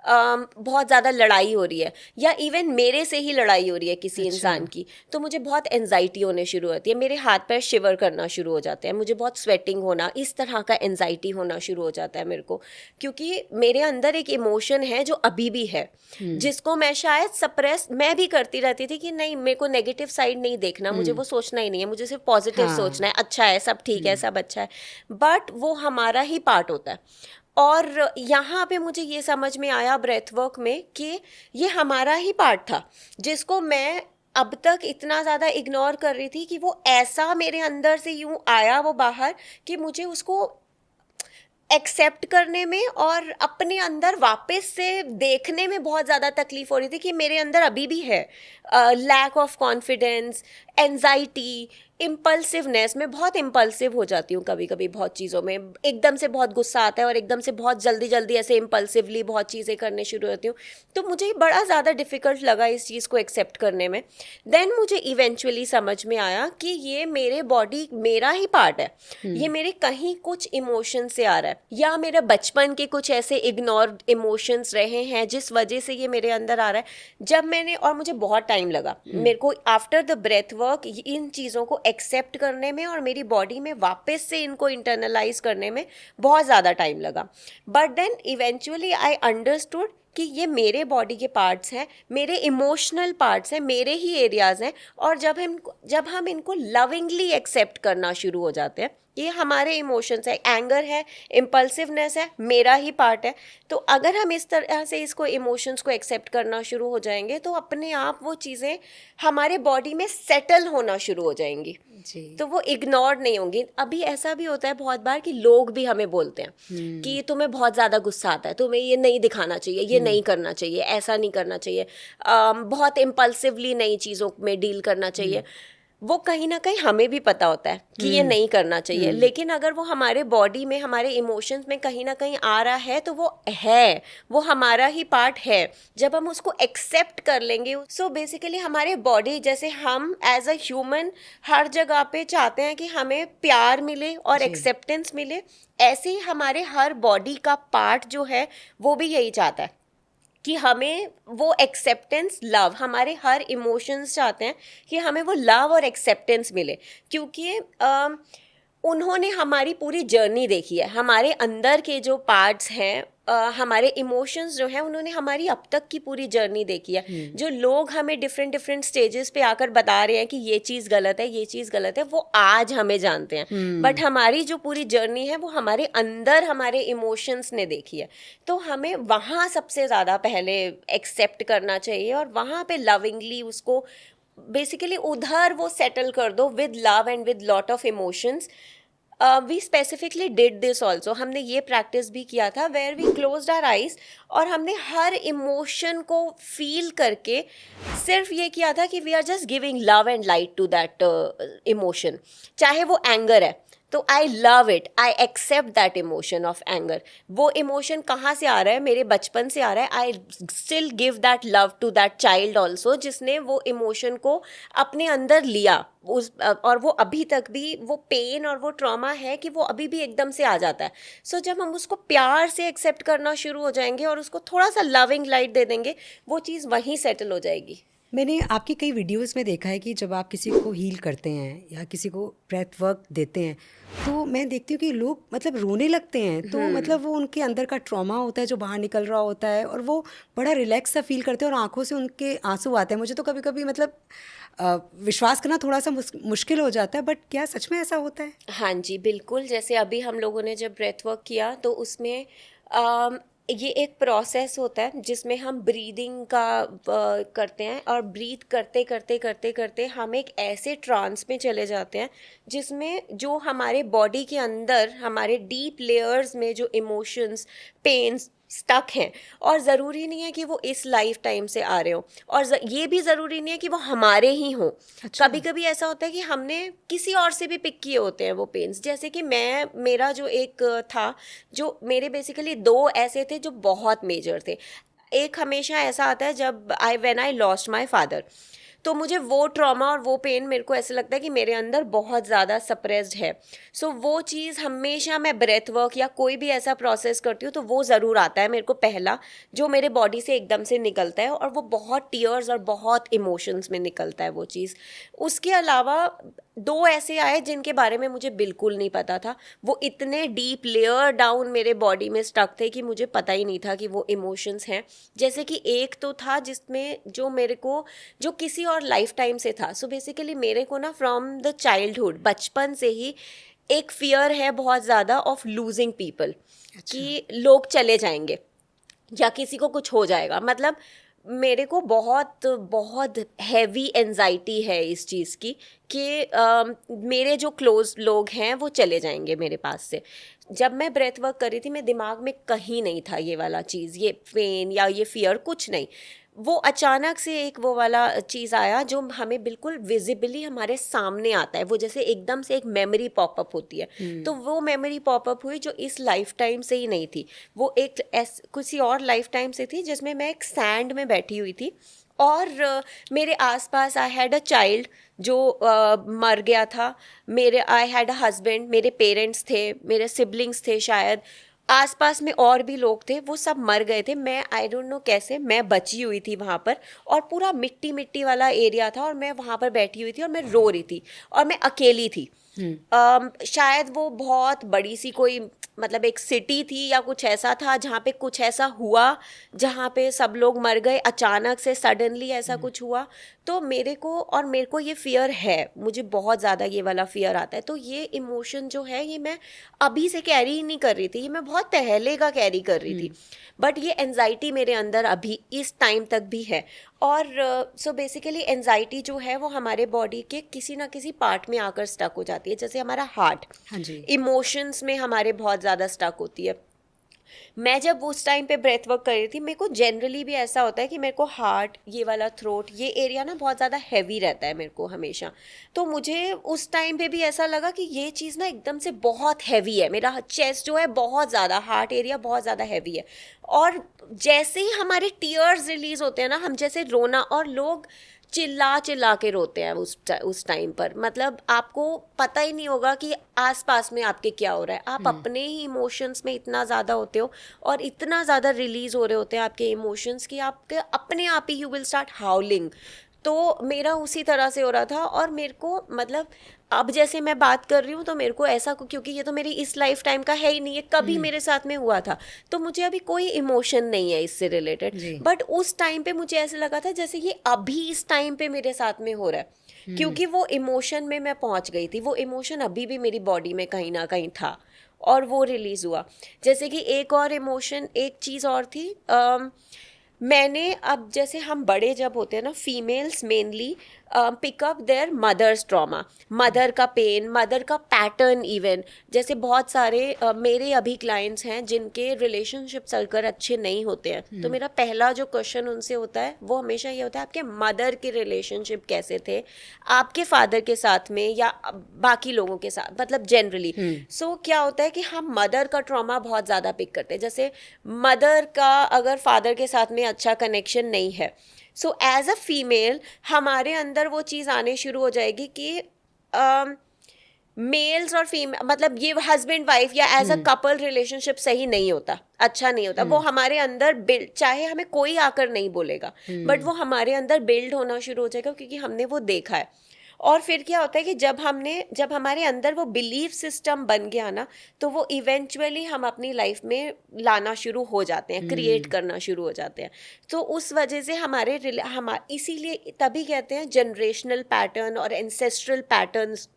बहुत ज़्यादा लड़ाई हो रही है या इवन मेरे से ही लड़ाई हो रही है किसी इंसान की, तो मुझे बहुत एंजाइटी होने शुरू होती है, मेरे हाथ पैर शिवर करना शुरू हो जाते हैं, मुझे बहुत स्वेटिंग होना, इस तरह का एंजाइटी होना शुरू हो जाता है मेरे को, क्योंकि मेरे अंदर एक इमोशन है जो अभी भी है, जिसको मैं शायद सप्रेस मैं भी करती रहती थी कि नहीं, मेरे को नेगेटिव साइड नहीं देखना, मुझे वो सोचना ही नहीं है, मुझे सिर्फ पॉजिटिव सोचना है, अच्छा है, सब ठीक है, सब अच्छा है। बट वो हमारा ही पार्ट होता है। और यहाँ पे मुझे ये समझ में आया ब्रेथ वर्क में कि ये हमारा ही पार्ट था, जिसको मैं अब तक इतना ज़्यादा इग्नोर कर रही थी कि वो ऐसा मेरे अंदर से यूँ आया वो बाहर कि मुझे उसको एक्सेप्ट करने में और अपने अंदर वापस से देखने में बहुत ज़्यादा तकलीफ हो रही थी कि मेरे अंदर अभी भी है lack of confidence, anxiety, impulsiveness. मैं बहुत इम्पल्सिव हो जाती हूँ कभी कभी बहुत चीज़ों में, एकदम से बहुत गुस्सा आता है और एकदम से बहुत जल्दी जल्दी ऐसे इम्पल्सिवली बहुत चीज़ें करने शुरू होती हूँ। तो मुझे बड़ा ज़्यादा डिफ़िकल्ट लगा इस चीज़ को एक्सेप्ट करने में। देन मुझे इवेंचुअली समझ में आया कि ये मेरे बॉडी मेरा ही पार्ट है, ये मेरे कहीं कुछ इमोशन से आ रहा है या मेरे बचपन के कुछ ऐसे इग्नोर्ड इमोशंस रहे हैं जिस वजह से ये मेरे अंदर आ रहा है। जब मैंने, और मुझे बहुत टाइम लगा मेरे को आफ्टर द ब्रेथ वर्क इन चीज़ों को एक्सेप्ट करने में और मेरी बॉडी में वापस से इनको इंटरनलाइज करने में बहुत ज़्यादा टाइम लगा। But then eventually I understood कि ये मेरे बॉडी के पार्ट्स हैं, मेरे इमोशनल पार्ट्स हैं, मेरे ही एरियाज़ हैं। और जब हम इनको लविंगली एक्सेप्ट करना शुरू हो जाते हैं, ये हमारे इमोशंस है, एंगर है, इम्पल्सिवनेस है, मेरा ही पार्ट है। तो अगर हम इस तरह से इसको इमोशंस को एक्सेप्ट करना शुरू हो जाएंगे तो अपने आप वो चीज़ें हमारे बॉडी में सेटल होना शुरू हो जाएंगी जी। तो वो इग्नोर नहीं होंगी। अभी ऐसा भी होता है बहुत बार कि लोग भी हमें बोलते हैं कि तुम्हें बहुत ज़्यादा गुस्सा आता है, तुम्हें ये नहीं दिखाना चाहिए, ये नहीं करना चाहिए, ऐसा नहीं करना चाहिए, बहुत इम्पल्सिवली नई चीज़ों में डील करना चाहिए। वो कहीं ना कहीं हमें भी पता होता है कि ये नहीं करना चाहिए, लेकिन अगर वो हमारे बॉडी में, हमारे इमोशंस में कहीं ना कहीं आ रहा है तो वो हमारा ही पार्ट है। जब हम उसको एक्सेप्ट कर लेंगे, सो बेसिकली हमारे बॉडी, जैसे हम एज अ ह्यूमन हर जगह पे चाहते हैं कि हमें प्यार मिले और एक्सेप्टेंस मिले, ऐसे ही हमारे हर बॉडी का पार्ट जो है वो भी यही चाहता है कि हमें वो एक्सेप्टेंस, लव, हमारे हर इमोशंस चाहते हैं कि हमें वो लव और एक्सेप्टेंस मिले, क्योंकि उन्होंने हमारी पूरी जर्नी देखी है। हमारे अंदर के जो पार्ट्स हैं, हमारे इमोशंस जो हैं, उन्होंने हमारी अब तक की पूरी जर्नी देखी है। जो लोग हमें डिफरेंट डिफरेंट स्टेजेस पे आकर बता रहे हैं कि ये चीज़ गलत है, ये चीज़ गलत है, वो आज हमें जानते हैं, बट हमारी जो पूरी जर्नी है वो हमारे अंदर, हमारे इमोशंस ने देखी है। तो हमें वहाँ सबसे ज़्यादा पहले एक्सेप्ट करना चाहिए और वहाँ पे लविंगली उसको बेसिकली उधर वो सेटल कर दो with love and with lot of emotions. We specifically did this also, हमने ये प्रैक्टिस भी किया था where we closed our eyes और हमने हर इमोशन को फील करके सिर्फ ये किया था कि we are just giving love and light to that emotion. चाहे वो एंगर है तो I love it, I accept that emotion of anger. वो इमोशन कहाँ से आ रहा है? मेरे बचपन से आ रहा है। I still give that love to that child also, जिसने वो इमोशन को अपने अंदर लिया और वो अभी तक भी वो पेन और वो ट्रॉमा है कि वो अभी भी एकदम से आ जाता है। सो जब हम उसको प्यार से एक्सेप्ट करना शुरू हो जाएंगे और उसको थोड़ा सा लविंग लाइट दे देंगे, वो चीज़ वहीं सेटल हो जाएगी। मैंने आपकी कई वीडियोस में देखा है कि जब आप किसी को हील करते हैं या किसी को ब्रेथ वर्क देते हैं तो मैं देखती हूँ कि लोग मतलब रोने लगते हैं। तो मतलब वो उनके अंदर का ट्रॉमा होता है जो बाहर निकल रहा होता है और वो बड़ा रिलैक्स सा फील करते हैं और आंखों से उनके आंसू आते हैं। मुझे तो कभी कभी मतलब विश्वास करना थोड़ा सा मुश्किल हो जाता है, बट क्या सच में ऐसा होता है? हाँ जी, बिल्कुल। जैसे अभी हम लोगों ने जब ब्रेथ वर्क किया तो उसमें ये एक प्रोसेस होता है जिसमें हम ब्रीदिंग का करते हैं और ब्रीथ करते करते करते करते हम एक ऐसे ट्रांस में चले जाते हैं जिसमें जो हमारे बॉडी के अंदर, हमारे डीप लेयर्स में जो इमोशंस, पेन्स स्टक हैं, और ज़रूरी नहीं है कि वो इस लाइफ टाइम से आ रहे हो, और ये भी ज़रूरी नहीं है कि वो हमारे ही हों। अच्छा। कभी कभी ऐसा होता है कि हमने किसी और से भी पिक किए होते हैं वो पेन्स। जैसे कि मेरा जो एक था, जो मेरे बेसिकली दो ऐसे थे जो बहुत मेजर थे। एक हमेशा ऐसा आता है जब when I lost my father, तो मुझे वो ट्रॉमा और वो पेन, मेरे को ऐसा लगता है कि मेरे अंदर बहुत ज़्यादा सप्रेस्ड है। सो वो चीज़ हमेशा मैं ब्रेथ वर्क या कोई भी ऐसा प्रोसेस करती हूँ तो वो ज़रूर आता है मेरे को पहला, जो मेरे बॉडी से एकदम से निकलता है, और वो बहुत टीयर्स और बहुत इमोशंस में निकलता है वो चीज़। उसके अलावा दो ऐसे आए जिनके बारे में मुझे बिल्कुल नहीं पता था। वो इतने डीप लेयर डाउन मेरे बॉडी में स्टक थे कि मुझे पता ही नहीं था कि वो इमोशंस हैं। जैसे कि एक तो था जिसमें जो मेरे को, जो किसी और लाइफ टाइम से था। सो बेसिकली मेरे को ना फ्रॉम द चाइल्डहुड, बचपन से ही एक फियर है बहुत ज़्यादा ऑफ लूजिंग पीपल, कि लोग चले जाएंगे या किसी को कुछ हो जाएगा। मतलब मेरे को बहुत बहुत हैवी एंजाइटी है इस चीज़ की कि मेरे जो क्लोज लोग हैं वो चले जाएंगे मेरे पास से। जब मैं ब्रेथ वर्क कर रही थी, मेरे दिमाग में कहीं नहीं था ये वाला चीज़, ये पेन या ये फियर, कुछ नहीं। वो अचानक से एक वो वाला चीज़ आया जो हमें बिल्कुल विजिबली हमारे सामने आता है। वो जैसे एकदम से एक मेमोरी पॉपअप होती है। तो वो मेमोरी पॉपअप हुई जो इस लाइफ टाइम से ही नहीं थी, वो एक किसी और लाइफ टाइम से थी, जिसमें मैं एक सैंड में बैठी हुई थी और मेरे आसपास आई हैड अ चाइल्ड जो मर गया था। आई हैड अ हस्बैंड, मेरे पेरेंट्स थे, मेरे सिबलिंग्स थे, शायद आसपास में और भी लोग थे, वो सब मर गए थे। मैं आई डोंट नो कैसे मैं बची हुई थी वहाँ पर, और पूरा मिट्टी मिट्टी वाला एरिया था और मैं वहाँ पर बैठी हुई थी और मैं रो रही थी और मैं अकेली थी। शायद वो बहुत बड़ी सी कोई मतलब एक सिटी थी या कुछ ऐसा था जहाँ पे कुछ ऐसा हुआ, जहाँ पे सब लोग मर गए अचानक से, सडनली ऐसा कुछ हुआ। तो मेरे को ये फियर है, मुझे बहुत ज़्यादा ये वाला फियर आता है। तो ये इमोशन जो है ये मैं अभी से कैरी ही नहीं कर रही थी, ये मैं बहुत पहले का कैरी कर रही थी, बट ये एंजाइटी मेरे अंदर अभी इस टाइम तक भी है। और सो बेसिकली एंजाइटी जो है वो हमारे बॉडी के किसी ना किसी पार्ट में आकर स्टक हो जाती है। जैसे हमारा हार्ट, हाँ जी, इमोशंस में हमारे बहुत ज़्यादा स्टक होती है। मैं जब उस टाइम पे ब्रेथ वर्क कर रही थी, मेरे को जनरली भी ऐसा होता है कि मेरे को हार्ट, ये वाला थ्रोट, ये एरिया ना बहुत ज़्यादा हैवी रहता है मेरे को हमेशा। तो मुझे उस टाइम पे भी ऐसा लगा कि ये चीज़ ना एकदम से बहुत हैवी है, मेरा चेस्ट जो है बहुत ज़्यादा, हार्ट एरिया बहुत ज़्यादा हैवी है। और जैसे ही हमारे टीयर्स रिलीज होते हैं ना, हम जैसे रोना, और लोग चिल्ला चिल्ला के रोते हैं उस टाइम पर, मतलब आपको पता ही नहीं होगा कि आसपास में आपके क्या हो रहा है। आप अपने ही इमोशंस में इतना ज़्यादा होते हो और इतना ज़्यादा रिलीज हो रहे होते हैं आपके इमोशंस कि आपके अपने आप ही यू विल स्टार्ट हाउलिंग। तो मेरा उसी तरह से हो रहा था। और मेरे को मतलब अब जैसे मैं बात कर रही हूँ तो मेरे को ऐसा, क्योंकि ये तो मेरी इस लाइफ टाइम का है ही नहीं है, कभी मेरे साथ में हुआ था, तो मुझे अभी कोई इमोशन नहीं है इससे रिलेटेड। बट उस टाइम पे मुझे ऐसे लगा था जैसे ये अभी इस टाइम पे मेरे साथ में हो रहा है, क्योंकि वो इमोशन में मैं पहुंच गई थी। वो इमोशन अभी भी मेरी बॉडी में कहीं ना कहीं था और वो रिलीज हुआ। जैसे कि एक और इमोशन, एक चीज़ और थी, मैंने अब जैसे हम बड़े जब होते हैं ना, females mainly pick up their mother's trauma, mother का पेन, मदर का पैटर्न इवन। जैसे बहुत सारे मेरे अभी क्लाइंट्स हैं जिनके रिलेशनशिप चलकर अच्छे नहीं होते हैं, तो मेरा पहला जो क्वेश्चन उनसे होता है वो हमेशा ये होता है, आपके मदर के रिलेशनशिप कैसे थे आपके फादर के साथ में या बाकी लोगों के साथ, मतलब जनरली। सो क्या होता है कि हम मदर का ट्रॉमा बहुत ज़्यादा पिक करते हैं। जैसे मदर का अगर फादर के साथ में अच्छा कनेक्शन नहीं है, सो एज अ फीमेल हमारे अंदर वो चीज़ आने शुरू हो जाएगी कि मेल्स और फीमेल, मतलब ये हस्बैंड वाइफ या एज अ कपल रिलेशनशिप सही नहीं होता, अच्छा नहीं होता। वो हमारे अंदर बिल्ड, चाहे हमें कोई आकर नहीं बोलेगा, बट वो हमारे अंदर बिल्ड होना शुरू हो जाएगा, क्योंकि हमने वो देखा है। और फिर क्या होता है कि जब हमारे अंदर वो बिलीफ सिस्टम बन गया ना, तो वो इवेंचुअली हम अपनी लाइफ में लाना शुरू हो जाते हैं, क्रिएट करना शुरू हो जाते हैं। तो उस वजह से इसीलिए तभी कहते हैं जनरेशनल पैटर्न और ancestral patterns,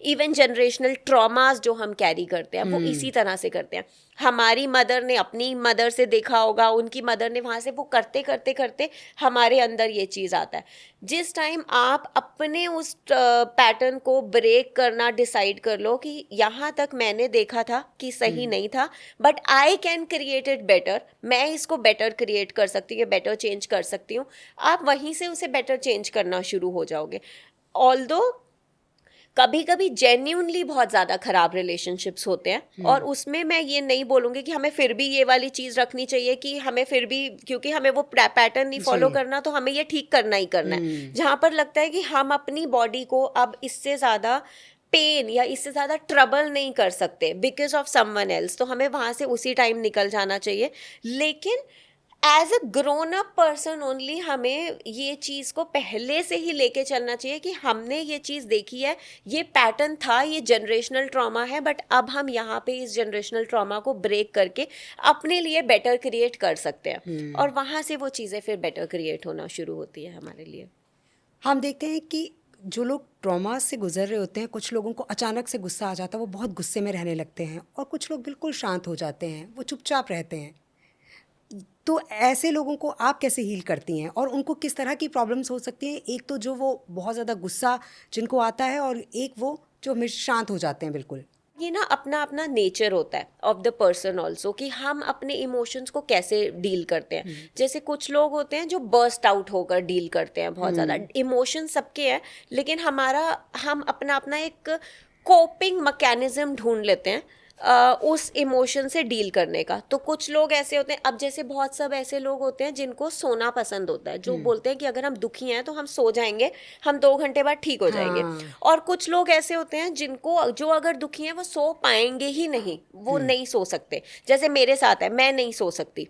even generational traumas जो हम कैरी करते हैं, वो इसी तरह से करते हैं। हमारी मदर ने अपनी मदर से देखा होगा, उनकी मदर ने, वहाँ से वो करते करते करते हमारे अंदर ये चीज़ आता है। जिस टाइम आप अपने उस पैटर्न को ब्रेक करना डिसाइड कर लो कि यहाँ तक मैंने देखा था कि सही नहीं था, but I can create it better, मैं इसको बेटर क्रिएट कर सकती हूँ, बेटर चेंज कर सकती हूँ, आप वहीं से उसे बेटर चेंज करना शुरू हो जाओगे। ऑल्दो कभी कभी जेन्यूनली बहुत ज़्यादा ख़राब रिलेशनशिप्स होते हैं, और उसमें मैं ये नहीं बोलूँगी कि हमें फिर भी ये वाली चीज़ रखनी चाहिए कि हमें फिर भी, क्योंकि हमें वो पैटर्न नहीं फॉलो करना, तो हमें ये ठीक करना ही करना है। जहाँ पर लगता है कि हम अपनी बॉडी को अब इससे ज़्यादा पेन या इससे ज़्यादा ट्रबल नहीं कर सकते बिकॉज ऑफ समवन एल्स, तो हमें वहाँ से उसी टाइम निकल जाना चाहिए। लेकिन as a grown up person only हमें ये चीज़ को पहले से ही लेके चलना चाहिए कि हमने ये चीज़ देखी है, ये पैटर्न था, ये जनरेशनल ट्रॉमा है, बट अब हम यहाँ पे इस जनरेशनल ट्रॉमा को ब्रेक करके अपने लिए बेटर क्रिएट कर सकते हैं, और वहाँ से वो चीज़ें फिर बेटर क्रिएट होना शुरू होती है हमारे लिए। हम देखते हैं कि जो लोग ट्रॉमा से गुजर रहे होते हैं, कुछ लोगों को अचानक से गुस्सा आ जाता है, वो बहुत गुस्से में रहने लगते हैं, और कुछ लोग बिल्कुल शांत हो जाते हैं, वो चुपचाप रहते हैं। तो ऐसे लोगों को आप कैसे हील करती हैं, और उनको किस तरह की प्रॉब्लम्स हो सकती हैं? एक तो जो वो बहुत ज़्यादा गुस्सा जिनको आता है, और एक वो जो हमेशा शांत हो जाते हैं बिल्कुल। ये ना अपना अपना नेचर होता है ऑफ द पर्सन ऑल्सो, कि हम अपने इमोशंस को कैसे डील करते हैं। जैसे कुछ लोग होते हैं जो बर्स्ट आउट होकर डील करते हैं बहुत ज़्यादा, इमोशन सबके हैं, लेकिन हम अपना अपना एक कोपिंग मैकेनिज्म ढूंढ लेते हैं उस इमोशन से डील करने का। तो कुछ लोग ऐसे होते हैं, अब जैसे बहुत सब ऐसे लोग होते हैं जिनको सोना पसंद होता है, जो बोलते हैं कि अगर हम दुखी हैं तो हम सो जाएंगे, हम 2 घंटे बाद ठीक हो जाएंगे। और कुछ लोग ऐसे होते हैं जो अगर दुखी हैं वो सो पाएंगे ही नहीं, वो नहीं सो सकते, जैसे मेरे साथ है, मैं नहीं सो सकती।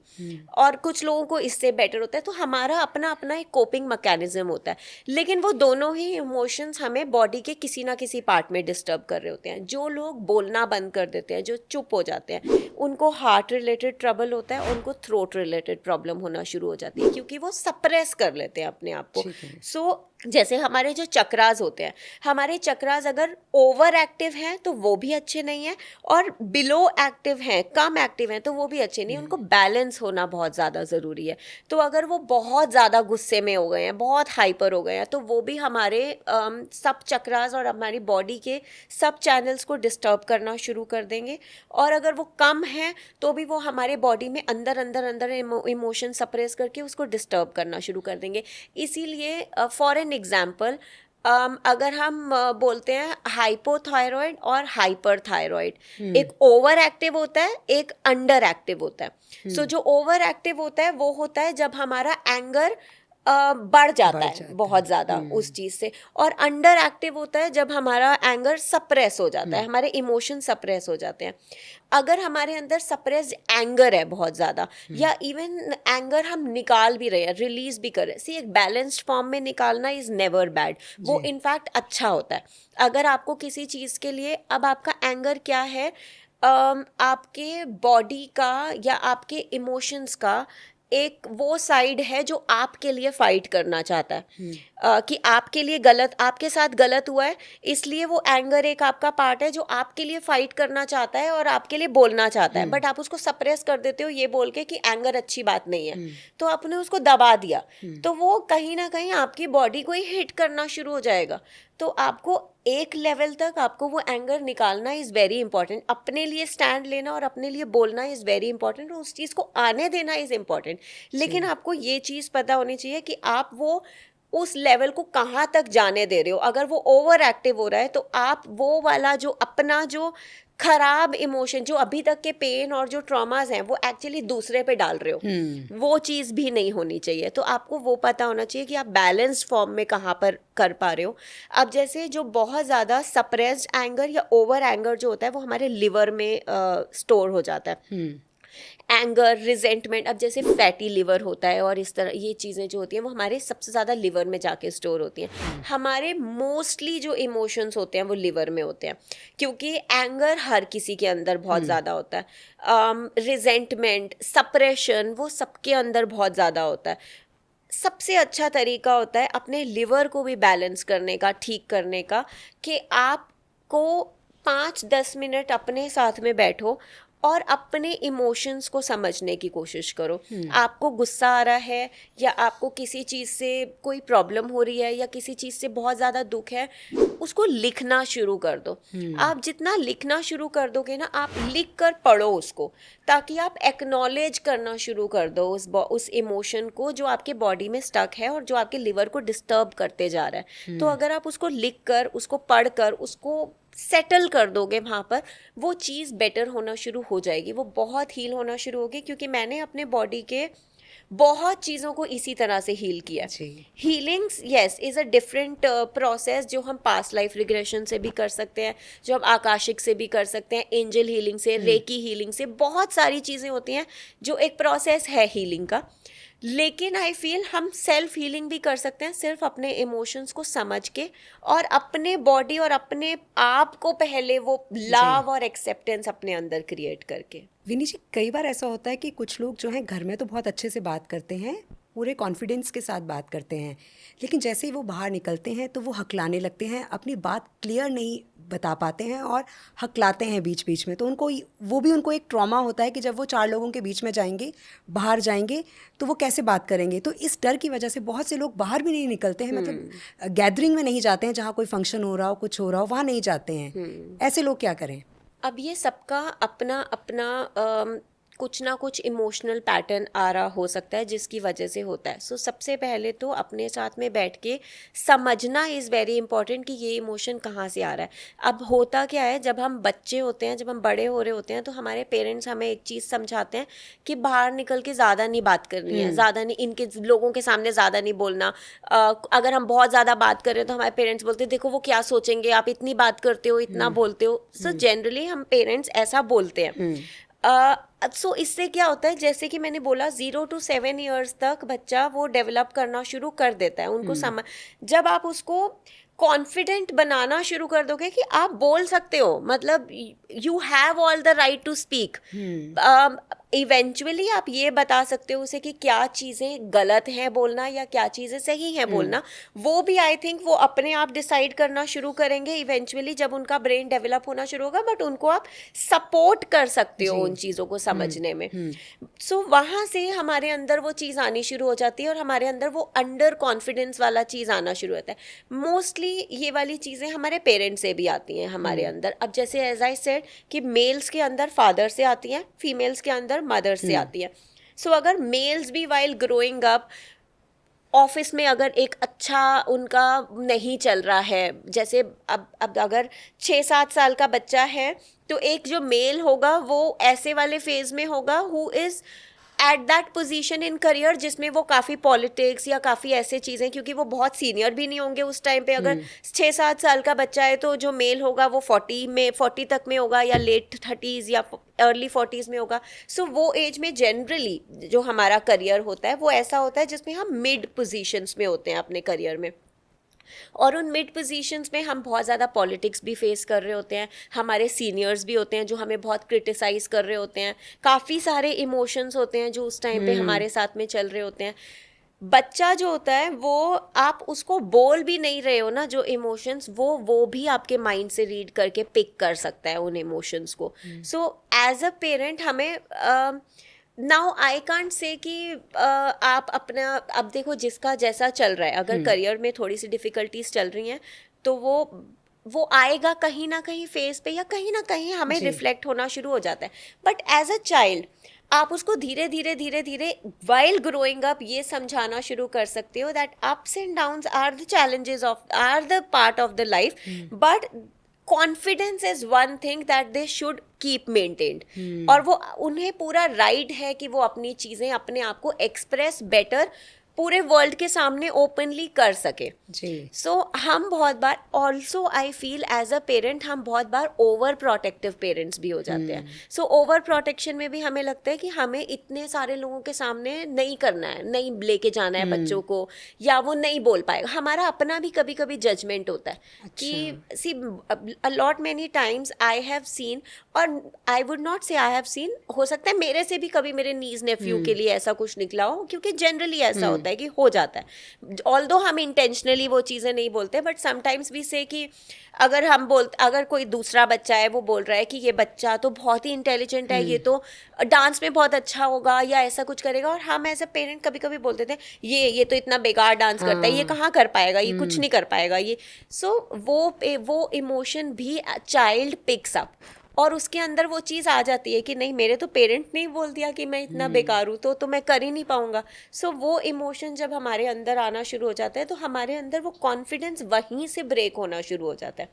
और कुछ लोगों को इससे बेटर होता है। तो हमारा अपना अपना एक कोपिंग मैकेनिज्म होता है, लेकिन वो दोनों ही इमोशंस हमें बॉडी के किसी ना किसी पार्ट में डिस्टर्ब कर रहे होते हैं। जो लोग बोलना बंद कर देते हैं, जो चुप हो जाते हैं, उनको हार्ट रिलेटेड ट्रबल होता है, उनको थ्रोट रिलेटेड प्रॉब्लम होना शुरू हो जाती है, क्योंकि वो सप्रेस कर लेते हैं अपने आप को। सो जैसे हमारे जो चक्रास होते हैं, हमारे चक्रास अगर ओवर एक्टिव हैं तो वो भी अच्छे नहीं हैं, और बिलो एक्टिव हैं, कम एक्टिव हैं, तो वो भी अच्छे नहीं। उनको बैलेंस होना बहुत ज़्यादा ज़रूरी है। तो अगर वो बहुत ज़्यादा गुस्से में हो गए हैं, बहुत हाइपर हो गए हैं, तो वो भी हमारे सब चक्रास और हमारी बॉडी के सब चैनल्स को डिस्टर्ब करना शुरू कर देंगे। और अगर वो कम हैं तो भी वो हमारे बॉडी में अंदर अंदर अंदर इमोशन सप्रेस करके उसको डिस्टर्ब करना शुरू कर देंगे। इसीलिए फॉर एन एग्जाम्पल, अगर हम बोलते हैं हाइपोथायरॉयड और हाइपर थायरॉयड, एक ओवर एक्टिव होता है, एक अंडर एक्टिव होता है। सो जो ओवर एक्टिव होता है वो होता है जब हमारा एंगर बढ़ जाता है बहुत ज़्यादा उस चीज़ से, और अंडर एक्टिव होता है जब हमारा एंगर सप्रेस हो जाता है, हमारे इमोशन सप्रेस हो जाते हैं। अगर हमारे अंदर सप्रेस्ड एंगर है बहुत ज़्यादा, या इवन एंगर हम निकाल भी रहे हैं, रिलीज भी कर रहे हैं, सी एक बैलेंस्ड फॉर्म में निकालना इज़ नेवर बैड, वो इनफैक्ट अच्छा होता है। अगर आपको किसी चीज़ के लिए, अब आपका एंगर क्या है, आपके बॉडी का या आपके इमोशंस का एक वो साइड है जो आपके लिए फाइट करना चाहता है, कि आपके लिए गलत, आपके साथ गलत हुआ है, इसलिए वो एंगर एक आपका पार्ट है जो आपके लिए फाइट करना चाहता है और आपके लिए बोलना चाहता है, बट आप उसको सप्रेस कर देते हो ये बोल के कि एंगर अच्छी बात नहीं है, तो आपने उसको दबा दिया, तो वो कहीं ना कहीं आपकी बॉडी को ही हिट करना शुरू हो जाएगा। तो आपको एक लेवल तक आपको वो एंगर निकालना इज़ वेरी इंपॉर्टेंट, अपने लिए स्टैंड लेना और अपने लिए बोलना इज़ वेरी इंपॉर्टेंट, और उस चीज़ को आने देना इज़ इम्पॉर्टेंट। लेकिन आपको ये चीज़ पता होनी चाहिए कि आप वो उस लेवल को कहाँ तक जाने दे रहे हो। अगर वो ओवर एक्टिव हो रहा है तो आप वो वाला जो अपना जो खराब इमोशन, जो अभी तक के पेन और जो ट्रॉमास हैं, वो एक्चुअली दूसरे पे डाल रहे हो, वो चीज़ भी नहीं होनी चाहिए। तो आपको वो पता होना चाहिए कि आप बैलेंस्ड फॉर्म में कहाँ पर कर पा रहे हो। अब जैसे जो बहुत ज़्यादा सप्रेस्ड एंगर या ओवर एंगर जो होता है वो हमारे लिवर में स्टोर हो जाता है। एंगर, रिजेंटमेंट, अब जैसे फैटी लिवर होता है और इस तरह ये चीज़ें जो होती हैं वो हमारे सबसे ज़्यादा लिवर में जाके स्टोर होती हैं। हमारे मोस्टली जो इमोशंस होते हैं वो लिवर में होते हैं, क्योंकि एंगर हर किसी के अंदर बहुत ज़्यादा होता है, रिजेंटमेंट, सप्रेशन, वो सबके अंदर बहुत ज़्यादा होता है। सबसे अच्छा तरीका होता है अपने लिवर को भी बैलेंस करने का, ठीक करने का, कि आपको 5-10 मिनट अपने साथ में बैठो और अपने इमोशंस को समझने की कोशिश करो। आपको गुस्सा आ रहा है, या आपको किसी चीज़ से कोई प्रॉब्लम हो रही है, या किसी चीज़ से बहुत ज़्यादा दुख है, उसको लिखना शुरू कर दो। आप जितना लिखना शुरू कर दोगे ना, आप लिख कर पढ़ो उसको, ताकि आप एक्नॉलेज करना शुरू कर दो उस इमोशन को जो आपके बॉडी में स्टक है और जो आपके लिवर को डिस्टर्ब करते जा रहा है। तो अगर आप उसको लिख कर, उसको पढ़ कर, उसको सेटल कर दोगे वहाँ पर, वो चीज़ बेटर होना शुरू हो जाएगी, वो बहुत हील होना शुरू होगी। क्योंकि मैंने अपने बॉडी के बहुत चीज़ों को इसी तरह से हील किया। Healings yes is a different process, जो हम पास्ट लाइफ रिग्रेशन से भी कर सकते हैं, जो हम आकाशिक से भी कर सकते हैं, एंजल हीलिंग से, रेकी हीलिंग से, बहुत सारी चीज़ें होती हैं जो एक प्रोसेस है हीलिंग का। लेकिन आई फील हम सेल्फ हीलिंग भी कर सकते हैं, सिर्फ अपने इमोशंस को समझ के और अपने बॉडी और अपने आप को पहले वो लव और एक्सेप्टेंस अपने अंदर क्रिएट करके। विनी जी, कई बार ऐसा होता है कि कुछ लोग जो हैं घर में तो बहुत अच्छे से बात करते हैं, पूरे कॉन्फिडेंस के साथ बात करते हैं, लेकिन जैसे ही वो बाहर निकलते हैं तो वो हकलाने लगते हैं, अपनी बात क्लियर नहीं बता पाते हैं और हकलाते हैं बीच बीच में। तो उनको एक ट्रॉमा होता है कि जब वो 4 लोगों के बीच में जाएंगे, बाहर जाएंगे, तो वो कैसे बात करेंगे। तो इस डर की वजह से बहुत से लोग बाहर भी नहीं निकलते हैं, मतलब गैदरिंग में नहीं जाते हैं, जहाँ कोई फंक्शन हो रहा हो, कुछ हो रहा हो, वहाँ नहीं जाते हैं। ऐसे लोग क्या करें? अब ये सबका अपना अपना कुछ ना कुछ इमोशनल पैटर्न आ रहा हो सकता है जिसकी वजह से होता है। सो सबसे पहले तो अपने साथ में बैठ के समझना इज़ वेरी इंपॉर्टेंट कि ये इमोशन कहाँ से आ रहा है। अब होता क्या है, जब हम बच्चे होते हैं, जब हम बड़े हो रहे होते हैं, तो हमारे पेरेंट्स हमें एक चीज़ समझाते हैं कि बाहर निकल के ज़्यादा नहीं बात करनी है, ज़्यादा नहीं, इनके लोगों के सामने ज़्यादा नहीं बोलना। अगर हम बहुत ज़्यादा बात कर रहे हैं तो हमारे पेरेंट्स बोलते हैं देखो वो क्या सोचेंगे, आप इतनी बात करते हो, इतना बोलते हो। सो जनरली हम पेरेंट्स ऐसा बोलते हैं। सो इससे क्या होता है, जैसे कि मैंने बोला 0 to 7 years तक बच्चा वो डेवलप करना शुरू कर देता है। उनको समझ, जब आप उसको कॉन्फिडेंट बनाना शुरू कर दोगे कि आप बोल सकते हो, मतलब you have all the right to speak, eventually आप ये बता सकते हो उसे कि क्या चीज़ें गलत हैं बोलना या क्या चीज़ें सही हैं बोलना, वो भी आई थिंक वो अपने आप डिसाइड करना शुरू करेंगे इवेंचुअली जब उनका ब्रेन डेवलप होना शुरू होगा, बट उनको आप सपोर्ट कर सकते हो उन चीज़ों को समझने में। सो वहाँ से हमारे अंदर वो चीज़ आनी शुरू हो जाती है और हमारे अंदर वो अंडर कॉन्फिडेंस वाला चीज़ आना शुरू होता है। मोस्टली ये वाली चीज़ें हमारे पेरेंट्स से भी आती हैं हमारे अंदर। अब जैसे एज आई सेड कि मेल्स के अंदर फादर से आती हैं, फीमेल्स के अंदर मदर से आती है। सो अगर मेल्स भी वाइल ग्रोइंग अप ऑफिस में अगर एक अच्छा उनका नहीं चल रहा है, जैसे अब अगर 6-7 साल का बच्चा है तो एक जो मेल होगा वो ऐसे वाले फेज में होगा who is at that position in career जिसमें वो काफ़ी पॉलिटिक्स या काफ़ी ऐसे चीज़ें, क्योंकि वो बहुत सीनियर भी नहीं होंगे उस टाइम पे। अगर 6-7 साल का बच्चा है तो जो मेल होगा वो 40 तक में होगा या लेट 30s या अर्ली 40s में होगा। सो वो एज में जनरली जो हमारा करियर होता है वो ऐसा होता है जिसमें हम मिड पोजीशंस में होते हैं अपने करियर में, और उन मिड पोजीशंस में हम बहुत ज़्यादा पॉलिटिक्स भी फेस कर रहे होते हैं, हमारे सीनियर्स भी होते हैं जो हमें बहुत क्रिटिसाइज़ कर रहे होते हैं, काफ़ी सारे इमोशंस होते हैं जो उस टाइम पे हमारे साथ में चल रहे होते हैं। बच्चा जो होता है वो आप उसको बोल भी नहीं रहे हो ना, जो इमोशंस वो भी आपके माइंड से रीड करके पिक कर सकता है उन इमोशंस को। सो एज अ पेरेंट हमें नाउ आई कांट से कि आप अपना, अब देखो जिसका जैसा चल रहा है, अगर करियर में थोड़ी सी डिफिकल्टीज चल रही हैं तो वो आएगा कहीं ना कहीं फेस पे या कहीं ना कहीं हमें रिफ्लेक्ट होना शुरू हो जाता है। बट एज अ चाइल्ड आप उसको धीरे धीरे वाइल ग्रोइंग अप ये समझाना शुरू कर सकते हो that ups and downs are the challenges of are the part of the life, but confidence is one thing that they should keep maintained. और वो उन्हें पूरा राइट है कि वो अपनी चीज़ें अपने आप को एक्सप्रेस बेटर पूरे वर्ल्ड के सामने ओपनली कर सके जी। सो हम बहुत बार also I feel as a parent हम बहुत बार ओवर प्रोटेक्टिव पेरेंट्स भी हो जाते हैं। सो ओवर प्रोटेक्शन में भी हमें लगता है कि हमें इतने सारे लोगों के सामने नहीं करना है, नहीं लेके जाना है बच्चों को, या वो नहीं बोल पाएगा। हमारा अपना भी कभी कभी जजमेंट होता है कि see a lot many times I have seen, और आई वुड नॉट से आई हैव सीन, हो सकता है मेरे से भी कभी मेरे नीज नेफ्यू के लिए ऐसा कुछ निकला हो, क्योंकि जनरली ऐसा होता है कि हो जाता है। ऑल्दो हम इंटेंशनली वो चीज़ें नहीं बोलते, बट समटाइम्स भी से कि अगर कोई दूसरा बच्चा है वो बोल रहा है कि ये बच्चा तो बहुत ही इंटेलिजेंट है, ये तो डांस में बहुत अच्छा होगा या ऐसा कुछ करेगा, और हम एज अ पेरेंट कभी कभी बोलते थे ये तो इतना बेकार डांस करता है, ये कहाँ कर पाएगा, ये कुछ नहीं कर पाएगा ये। सो वो इमोशन भी चाइल्ड पिक्स अप, और उसके अंदर वो चीज़ आ जाती है कि नहीं, मेरे तो पेरेंट ने बोल दिया कि मैं इतना बेकार हूँ तो मैं कर ही नहीं पाऊंगा। सो वो इमोशन जब हमारे अंदर आना शुरू हो जाता है तो हमारे अंदर वो कॉन्फिडेंस वहीं से ब्रेक होना शुरू हो जाता है,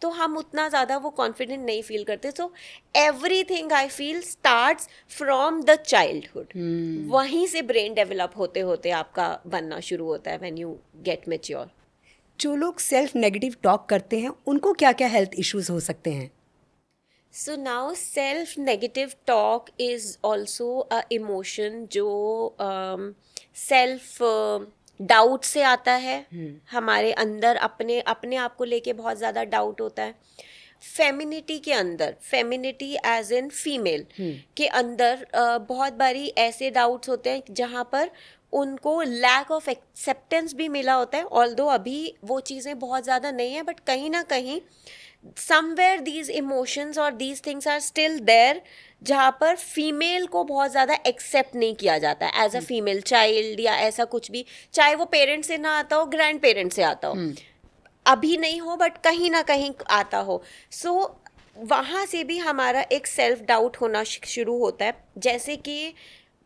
तो हम उतना ज़्यादा वो कॉन्फिडेंट नहीं फील करते। So everything I feel starts from the childhood, वहीं से ब्रेन डेवलप होते होते आपका बनना शुरू होता है व्हेन यू गेट मैच्योर। जो लोग सेल्फ नेगेटिव टॉक करते हैं उनको क्या क्या हेल्थ इश्यूज हो सकते हैं? So now self-negative talk is also a emotion जो self doubt से आता है। हमारे अंदर अपने आप को लेके बहुत ज़्यादा डाउट होता है। फेमिनिटी के अंदर, फेमिनिटी एज इन फीमेल के अंदर बहुत बारी ऐसे डाउट्स होते हैं जहाँ पर उनको लैक ऑफ एक्सेप्टेंस भी मिला होता है। ऑल्दो अभी वो चीज़ें बहुत ज़्यादा नहीं है, बट कहीं ना कहीं somewhere these emotions और these things are still there, जहाँ पर फीमेल को बहुत ज़्यादा एक्सेप्ट नहीं किया जाता है एज अ फीमेल चाइल्ड, या ऐसा कुछ भी, चाहे वो पेरेंट्स से ना आता हो, ग्रैंड पेरेंट्स से आता हो, अभी नहीं हो बट कहीं ना कहीं आता हो। सो वहाँ से भी हमारा एक सेल्फ डाउट होना शुरू होता है, जैसे कि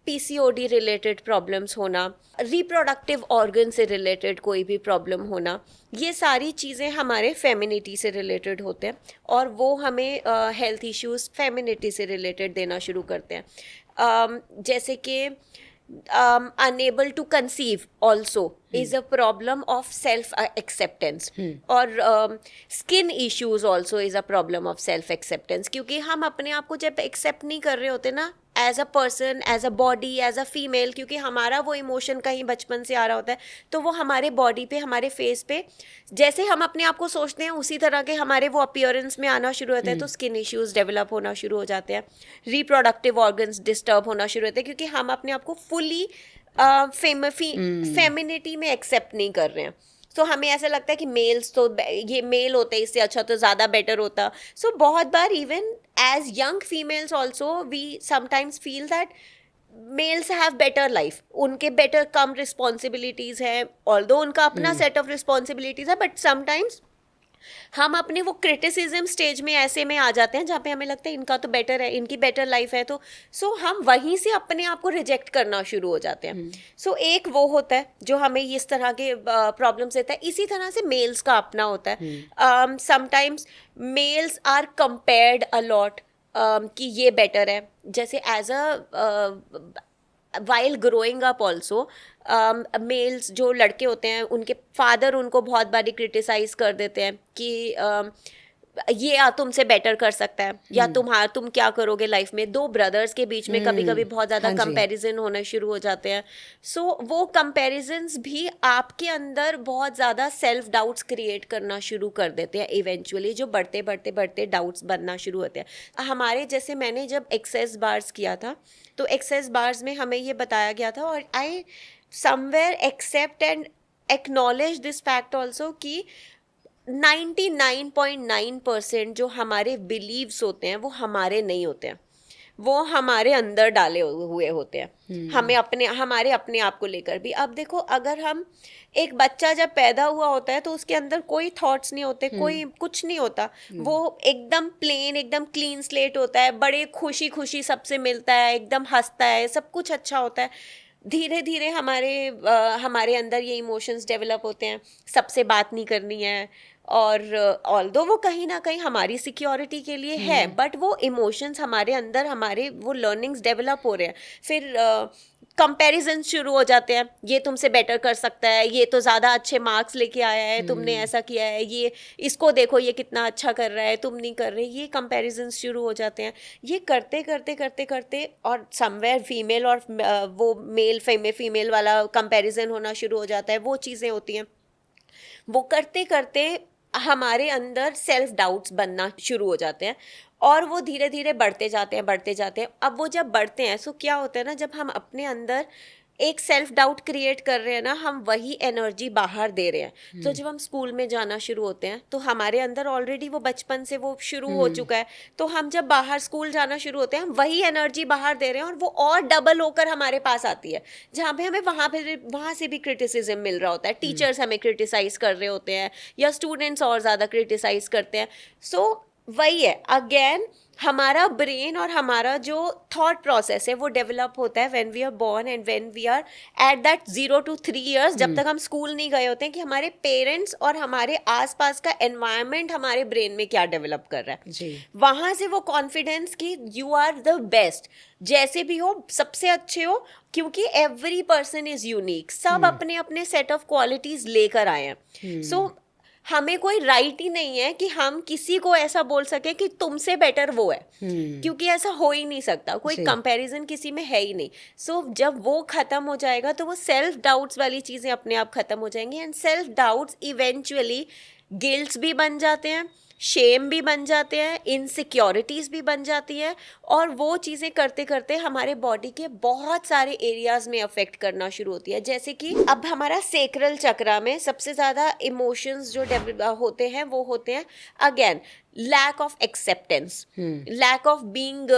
पीसीओडी रिलेटेड प्रॉब्लम्स होना, रिप्रोडक्टिव ऑर्गन से रिलेटेड कोई भी प्रॉब्लम होना, ये सारी चीज़ें हमारे फेमिनिटी से रिलेटेड होते हैं, और वो हमें हेल्थ इश्यूज फेमिनिटी से रिलेटेड देना शुरू करते हैं। जैसे कि unable to conceive also is a problem of self acceptance, और skin issues also is a problem of self acceptance, क्योंकि हम अपने आप को जब accept नहीं कर रहे होते ना as a person, as a body, as a female, क्योंकि हमारा वो इमोशन कहीं बचपन से आ रहा होता है, तो वो हमारे बॉडी पे, हमारे फेस पे, जैसे हम अपने आप को सोचते हैं उसी तरह के हमारे वो अपीयरेंस में आना शुरू होता है, तो स्किन इश्यूज डेवलप होना शुरू हो जाते हैं, रिप्रोडक्टिव ऑर्गन्स डिस्टर्ब होना शुरू होते हैं, क्योंकि हम अपने आप को फुली फेमिनिटी में एक्सेप्ट नहीं कर रहे हैं. सो हमें ऐसा लगता है कि मेल्स तो ये मेल होते हैं, इससे अच्छा तो ज़्यादा बेटर होता. सो बहुत बार even as young females also we sometimes feel that males have better life, उनके बेटर कम रिस्पॉन्सिबिलिटीज़ हैं, ऑल्दो उनका अपना सेट ऑफ रिस्पॉन्सिबिलिटीज़ है, बट समटाइम्स हम अपने वो क्रिटिसिज्म स्टेज में ऐसे में आ जाते हैं जहाँ पे हमें लगता है इनका तो बेटर है, इनकी बेटर लाइफ है, तो सो हम वहीं से अपने आप को रिजेक्ट करना शुरू हो जाते हैं. सो एक वो होता है जो हमें इस तरह के प्रॉब्लम्स देता है. इसी तरह से मेल्स का अपना होता है. Sometimes males are compared a lot कि ये बेटर है, जैसे as a while growing up also males जो लड़के होते हैं उनके फादर उनको बहुत बारी क्रिटिसाइज कर देते हैं कि ये तुमसे बेटर कर सकता है, या तुम क्या करोगे लाइफ में. दो ब्रदर्स के बीच में कभी कभी बहुत ज़्यादा कंपैरिजन होने शुरू हो जाते हैं. सो वो कंपैरिजन्स भी आपके अंदर बहुत ज़्यादा सेल्फ डाउट्स क्रिएट करना शुरू कर देते हैं इवेंचुअली, जो बढ़ते बढ़ते बढ़ते डाउट्स बनना शुरू होते हैं. हमारे जैसे मैंने जब एक्सेस बार्स किया था, तो एक्सेस बार्स में हमें ये बताया गया था, और I somewhere accept and acknowledge this fact also कि 99.9% जो हमारे बिलीव्स होते हैं वो हमारे नहीं होते हैं, वो हमारे अंदर डाले हुए होते हैं. हमारे अपने आप को लेकर भी. अब देखो, अगर हम एक बच्चा जब पैदा हुआ होता है तो उसके अंदर कोई थॉट्स नहीं होते, कोई कुछ नहीं होता, वो एकदम प्लेन, एकदम क्लीन स्लेट होता है, बड़े खुशी खुशी सबसे मिलता है, एकदम हंसता है, सब कुछ अच्छा होता है. धीरे धीरे हमारे अंदर ये इमोशंस डेवलप होते हैं, सबसे बात नहीं करनी है, और ऑल्दो वो कहीं ना कहीं हमारी सिक्योरिटी के लिए है, बट वो इमोशंस हमारे अंदर, हमारे वो लर्निंग्स डेवलप हो रहे हैं. फिर कंपैरिजन शुरू हो जाते हैं, ये तुमसे बेटर कर सकता है, ये तो ज़्यादा अच्छे मार्क्स लेके आया है, तुमने ऐसा किया है, ये इसको देखो ये कितना अच्छा कर रहा है, तुम नहीं कर रहे. ये कंपैरिजन शुरू हो जाते हैं. ये करते करते करते करते और समवेयर फीमेल और वो मेल फीमेल वाला कंपैरिजन होना शुरू हो जाता है. वो चीज़ें होती हैं. वो करते करते हमारे अंदर सेल्फ डाउट्स बनना शुरू हो जाते हैं, और वो धीरे धीरे बढ़ते जाते हैं. अब वो जब बढ़ते हैं, सो क्या होता है ना, जब हम अपने अंदर एक सेल्फ डाउट क्रिएट कर रहे हैं ना, हम वही एनर्जी बाहर दे रहे हैं. तो जब हम स्कूल में जाना शुरू होते हैं तो हमारे अंदर ऑलरेडी वो बचपन से वो शुरू हो चुका है, तो हम जब बाहर स्कूल जाना शुरू होते हैं, हम वही एनर्जी बाहर दे रहे हैं, और वो और डबल होकर हमारे पास आती है, जहाँ पे हमें वहाँ से भी क्रिटिसिज्म मिल रहा होता है. टीचर्स हमें क्रिटिसाइज कर रहे होते हैं, या स्टूडेंट्स और ज़्यादा क्रिटिसाइज करते हैं. सो वही है, अगेन हमारा ब्रेन और हमारा जो थॉट प्रोसेस है वो डेवलप होता है when we are born and when we are at that 0 to 3 years, जब तक हम स्कूल नहीं गए होते हैं, कि हमारे पेरेंट्स और हमारे आसपास का एनवायरनमेंट हमारे ब्रेन में क्या डेवलप कर रहा है जी. वहाँ से वो कॉन्फिडेंस कि यू आर द बेस्ट, जैसे भी हो सबसे अच्छे हो, क्योंकि एवरी पर्सन इज यूनिक, सब अपने अपने सेट ऑफ क्वालिटीज लेकर आए हैं. सो हमें कोई राइट ही नहीं है कि हम किसी को ऐसा बोल सके कि तुमसे बेटर वो है, क्योंकि ऐसा हो ही नहीं सकता, कोई कंपैरिजन किसी में है ही नहीं. सो जब वो खत्म हो जाएगा तो वो सेल्फ डाउट्स वाली चीज़ें अपने आप खत्म हो जाएंगी, and self doubts eventually gilts भी बन जाते हैं, शेम भी बन जाते हैं, इनसिक्योरिटीज़ भी बन जाती है, और वो चीज़ें करते करते हमारे बॉडी के बहुत सारे एरियाज़ में अफेक्ट करना शुरू होती है. जैसे कि अब हमारा सेक्रल चक्रा में सबसे ज़्यादा इमोशंस जो होते हैं वो होते हैं again lack of acceptance, lack of being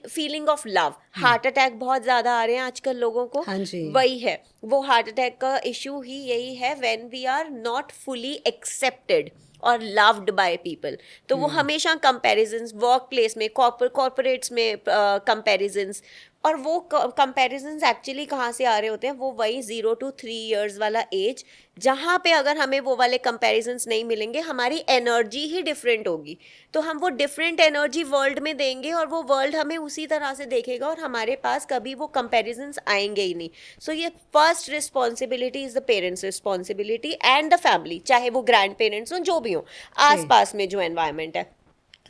feeling of love. Heart attack बहुत ज़्यादा आ रहे हैं आजकल लोगों को. वही है, वो हार्ट अटैक का इशू ही यही है, when we are not fully accepted और लव्ड बाय पीपल. तो वो हमेशा कंपैरिजन्स, वर्क प्लेस में, कॉर्पोरेट्स में कंपैरिजन्स, और वो कंपैरिजंस एक्चुअली कहाँ से आ रहे होते हैं, वो वही 0 to 3 years वाला एज, जहाँ पे अगर हमें वो वाले कंपैरिजंस नहीं मिलेंगे, हमारी एनर्जी ही डिफरेंट होगी, तो हम वो डिफरेंट एनर्जी वर्ल्ड में देंगे और वो वर्ल्ड हमें उसी तरह से देखेगा और हमारे पास कभी वो कंपैरिजंस आएंगे ही नहीं. सो ये first responsibility is the parents responsibility and the family, चाहे वो ग्रैंड पेरेंट्स हो, जो भी हो, आस पास में जो एनवायरमेंट है.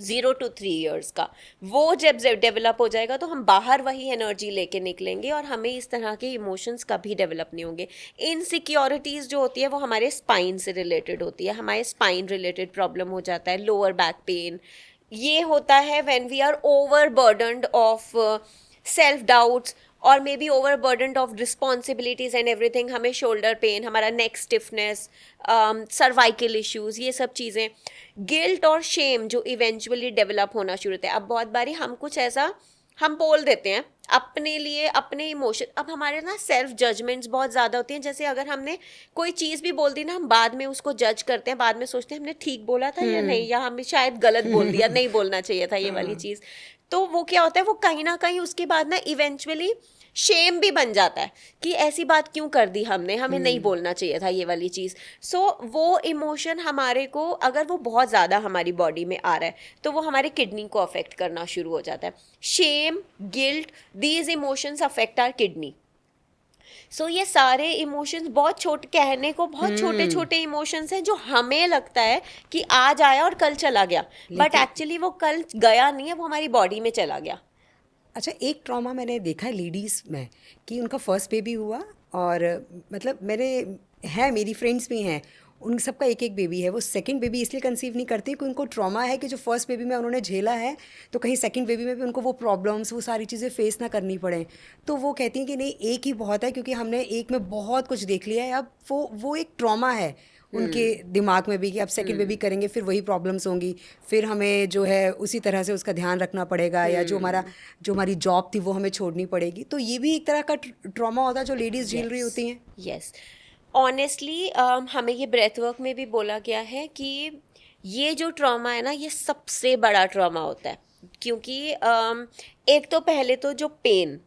0 to 3 years का वो जब डेवलप हो जाएगा तो हम बाहर वही एनर्जी लेके निकलेंगे और हमें इस तरह के इमोशंस कभी डेवलप नहीं होंगे. इनसिक्योरिटीज़ जो होती है वो हमारे स्पाइन से रिलेटेड होती है, हमारे स्पाइन रिलेटेड प्रॉब्लम हो जाता है, लोअर बैक पेन. ये होता है when we are overburdened of self doubts और may be overburdened of responsibilities and everything. हमें शोल्डर पेन, हमारा नेक स्टिफनेस, सर्वाइकल इश्यूज, ये सब चीज़ें. गिल्ट और शेम जो इवेंचुअली डेवलप होना शुरू होता है. अब बहुत बारी हम कुछ ऐसा हम बोल देते हैं अपने लिए, अपने इमोशन. अब हमारे ना सेल्फ जजमेंट्स बहुत ज़्यादा होती हैं. जैसे अगर हमने कोई चीज़ भी बोल दी ना, हम बाद में उसको जज करते हैं, बाद में सोचते हैं हमने ठीक बोला था या नहीं, या हमें शायद गलत बोल दिया, नहीं बोलना चाहिए था ये वाली चीज़. तो वो क्या होता है, वो कहीं ना कहीं उसके बाद ना इवेंचुअली शेम भी बन जाता है कि ऐसी बात क्यों कर दी हमने, हमें नहीं बोलना चाहिए था ये वाली चीज़. सो वो इमोशन हमारे को, अगर वो बहुत ज़्यादा हमारी बॉडी में आ रहा है तो वो हमारे किडनी को अफेक्ट करना शुरू हो जाता है. Shame, guilt, these emotions affect our kidney. So ये सारे इमोशंस बहुत छोटे, कहने को बहुत छोटे छोटे इमोशंस हैं जो हमें लगता है कि आज आया और कल चला गया, बट एक्चुअली वो कल गया नहीं है, वो हमारी बॉडी में चला गया. अच्छा, एक ट्रॉमा मैंने देखा है लेडीज़ में कि उनका फर्स्ट बेबी हुआ और मतलब मेरी फ्रेंड्स भी हैं, उन सबका एक एक बेबी है. वो सेकंड बेबी इसलिए कंसीव नहीं करती कि उनको ट्रॉमा है कि जो फर्स्ट बेबी में उन्होंने झेला है तो कहीं सेकंड बेबी में भी उनको वो प्रॉब्लम्स, वो सारी चीज़ें फेस ना करनी पड़े. तो वो कहती हैं कि नहीं, एक ही बहुत है क्योंकि हमने एक में बहुत कुछ देख लिया है. अब वो एक ट्रॉमा है उनके दिमाग में भी कि अब सेकंड बेबी करेंगे फिर वही प्रॉब्लम्स होंगी, फिर हमें जो है उसी तरह से उसका ध्यान रखना पड़ेगा, या जो हमारी जॉब थी वो हमें छोड़नी पड़ेगी. तो ये भी एक तरह का ट्रॉमा होता है जो लेडीज़ झेल रही होती हैं. यस, ऑनेस्टली हमें ये ब्रेथ वर्क में भी बोला गया है कि ये जो ट्रॉमा है ना, ये सबसे बड़ा ट्रॉमा होता है. क्योंकि एक तो पहले तो जो पेन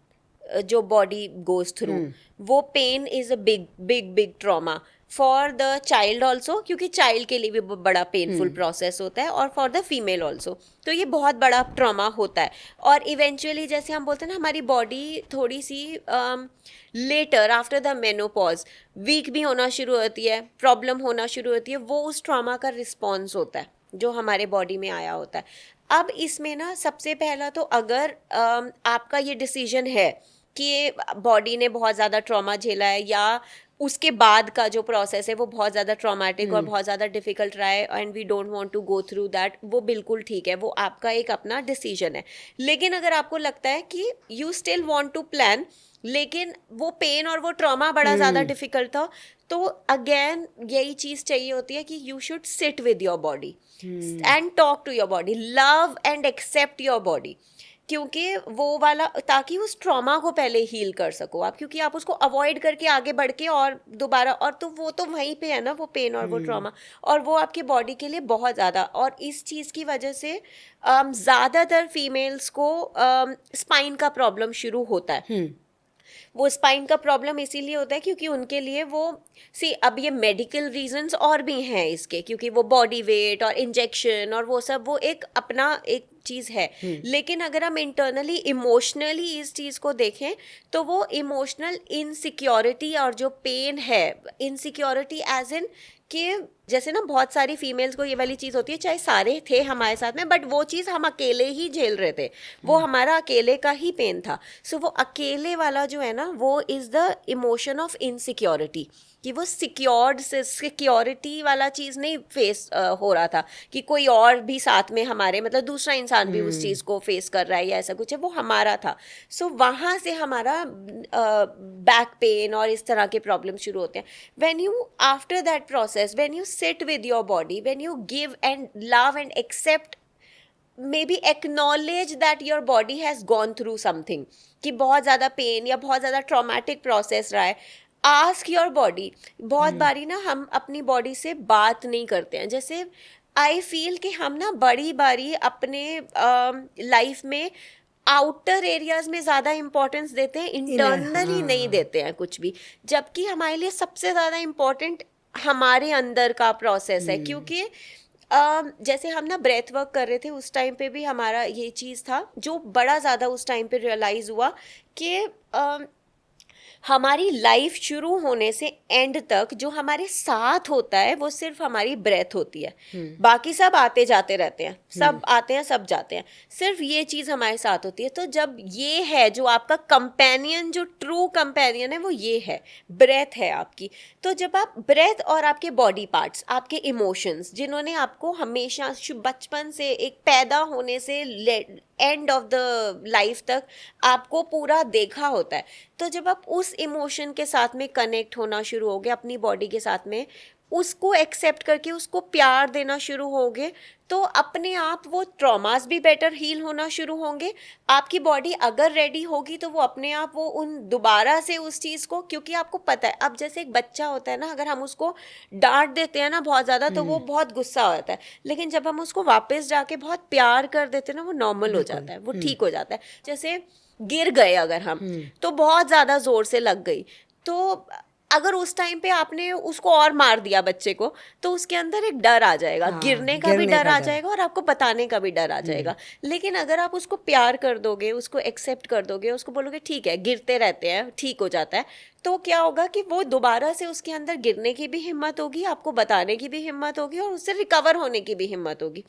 जो बॉडी गोज थ्रू, वो pain is a big big big trauma for the child also, क्योंकि चाइल्ड के लिए भी बड़ा पेनफुल प्रोसेस होता है, और फॉर द फीमेल ऑल्सो. तो ये बहुत बड़ा ट्रॉमा होता है. और इवेंचुअली जैसे हम बोलते हैं ना, हमारी बॉडी थोड़ी सी later after the menopause weak भी होना शुरू होती है, प्रॉब्लम होना शुरू होती है. वो उस ट्रॉमा का रिस्पॉन्स होता है जो हमारे बॉडी में आया होता है. अब इसमें ना सबसे पहला तो अगर आपका ये डिसीजन है कि बॉडी ने बहुत ज़्यादा ट्रॉमा झेला है, या उसके बाद का जो प्रोसेस है वो बहुत ज़्यादा ट्रॉमेटिक और बहुत ज़्यादा डिफिकल्ट रहा है, and we don't want to go through that, वो बिल्कुल ठीक है, वो आपका एक अपना डिसीजन है. लेकिन अगर आपको लगता है कि you still want to plan, लेकिन वो पेन और वो ट्रॉमा बड़ा ज़्यादा डिफिकल्ट था, तो अगेन यही चीज़ चाहिए होती है कि you should sit with your body and talk to your body, love and accept your body. क्योंकि वो वाला, ताकि उस ट्रॉमा को पहले हील कर सको आप, क्योंकि आप उसको अवॉइड करके आगे बढ़ के और दोबारा, और तो वो तो वहीं पे है ना, वो पेन और वो ट्रॉमा, और वो आपके बॉडी के लिए बहुत ज़्यादा. और इस चीज़ की वजह से ज़्यादातर फीमेल्स को स्पाइन का प्रॉब्लम शुरू होता है. वो स्पाइन का प्रॉब्लम इसीलिए होता है क्योंकि उनके लिए वो अब ये मेडिकल रीजंस और भी हैं इसके, क्योंकि वो बॉडी वेट और इंजेक्शन और वो सब, वो एक अपना एक चीज़ है. लेकिन अगर हम इंटरनली इमोशनली इस चीज़ को देखें तो वो इमोशनल इनसिक्योरिटी और जो पेन है, इनसिक्योरिटी एज इन कि जैसे ना बहुत सारी फीमेल्स को ये वाली चीज़ होती है, चाहे सारे थे हमारे साथ में, बट वो चीज़ हम अकेले ही झेल रहे थे, वो हमारा अकेले का ही पेन था. सो वो अकेले वाला जो है ना, वो is the emotion of insecurity, कि वो सिक्योरिटी वाला चीज़ नहीं फेस हो रहा था कि कोई और भी साथ में हमारे, मतलब दूसरा इंसान भी उस चीज़ को फेस कर रहा है या ऐसा कुछ है, वो हमारा था. सो वहाँ से हमारा बैक पेन और इस तरह के प्रॉब्लम शुरू होते हैं. When you after that process, when you sit with your body, when you give and love and accept, maybe acknowledge that your body has gone through something, कि बहुत ज़्यादा पेन या बहुत ज़्यादा ट्रॉमेटिक प्रोसेस रहा है. Ask your body. बहुत बारी ना हम अपनी बॉडी से बात नहीं करते हैं. जैसे आई फील कि हम ना बड़ी बारी अपने लाइफ में आउटर एरियाज में ज़्यादा इम्पोर्टेंस देते हैं, इंटरनली नहीं देते हैं कुछ भी, जबकि हमारे लिए सबसे ज़्यादा इम्पोर्टेंट हमारे अंदर का प्रोसेस है। क्योंकि जैसे हम ना ब्रेथ वर्क कर रहे थे उस टाइम पे भी हमारा ये चीज़ था जो बड़ा ज़्यादा उस टाइम पे रियलाइज़ हुआ कि हमारी लाइफ शुरू होने से एंड तक जो हमारे साथ होता है वो सिर्फ हमारी ब्रेथ होती है। बाकी सब आते जाते रहते हैं, सब आते हैं सब जाते हैं, सिर्फ ये चीज़ हमारे साथ होती है। तो जब ये है जो आपका कंपेनियन, जो ट्रू कंपेनियन है वो ये है, ब्रेथ है आपकी। तो जब आप ब्रेथ और आपके बॉडी पार्ट्स, आपके इमोशंस, जिन्होंने आपको हमेशा बचपन से एक पैदा होने से एंड ऑफ द लाइफ तक आपको पूरा देखा होता है, तो जब आप उस इमोशन के साथ में कनेक्ट होना शुरू होगे, अपनी बॉडी के साथ में उसको एक्सेप्ट करके उसको प्यार देना शुरू होगे, तो अपने आप वो ट्रॉमास भी बेटर हील होना शुरू होंगे। आपकी बॉडी अगर रेडी होगी तो वो अपने आप वो उन दोबारा से उस चीज़ को, क्योंकि आपको पता है, अब जैसे एक बच्चा होता है ना, अगर हम उसको डांट देते हैं ना बहुत ज़्यादा तो वो बहुत गुस्सा होता है, लेकिन जब हम उसको वापस जाके बहुत प्यार कर देते हैं ना, वो नॉर्मल हो जाता है, वो ठीक हो जाता है। जैसे गिर गए अगर हम, तो बहुत ज़्यादा ज़ोर से लग गई, तो अगर उस टाइम पे आपने उसको और मार दिया बच्चे को, तो उसके अंदर एक डर आ जाएगा, गिरने का भी डर आ जाएगा और आपको बताने का भी डर आ जाएगा। लेकिन अगर आप उसको प्यार कर दोगे, उसको एक्सेप्ट कर दोगे, उसको बोलोगे ठीक है गिरते रहते हैं, ठीक हो जाता है, तो क्या होगा कि वो दोबारा से उसके अंदर गिरने की भी हिम्मत होगी, आपको बताने की भी हिम्मत होगी और उससे रिकवर होने की भी हिम्मत होगी।